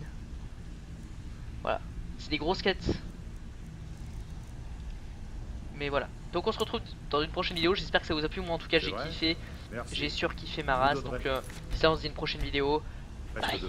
Voilà, c'est des grosses quêtes. Mais voilà. Donc on se retrouve dans une prochaine vidéo. J'espère que ça vous a plu. Moi en tout cas j'ai kiffé. J'ai surkiffé ma race. Donc ça on se dit une prochaine vidéo. Bye.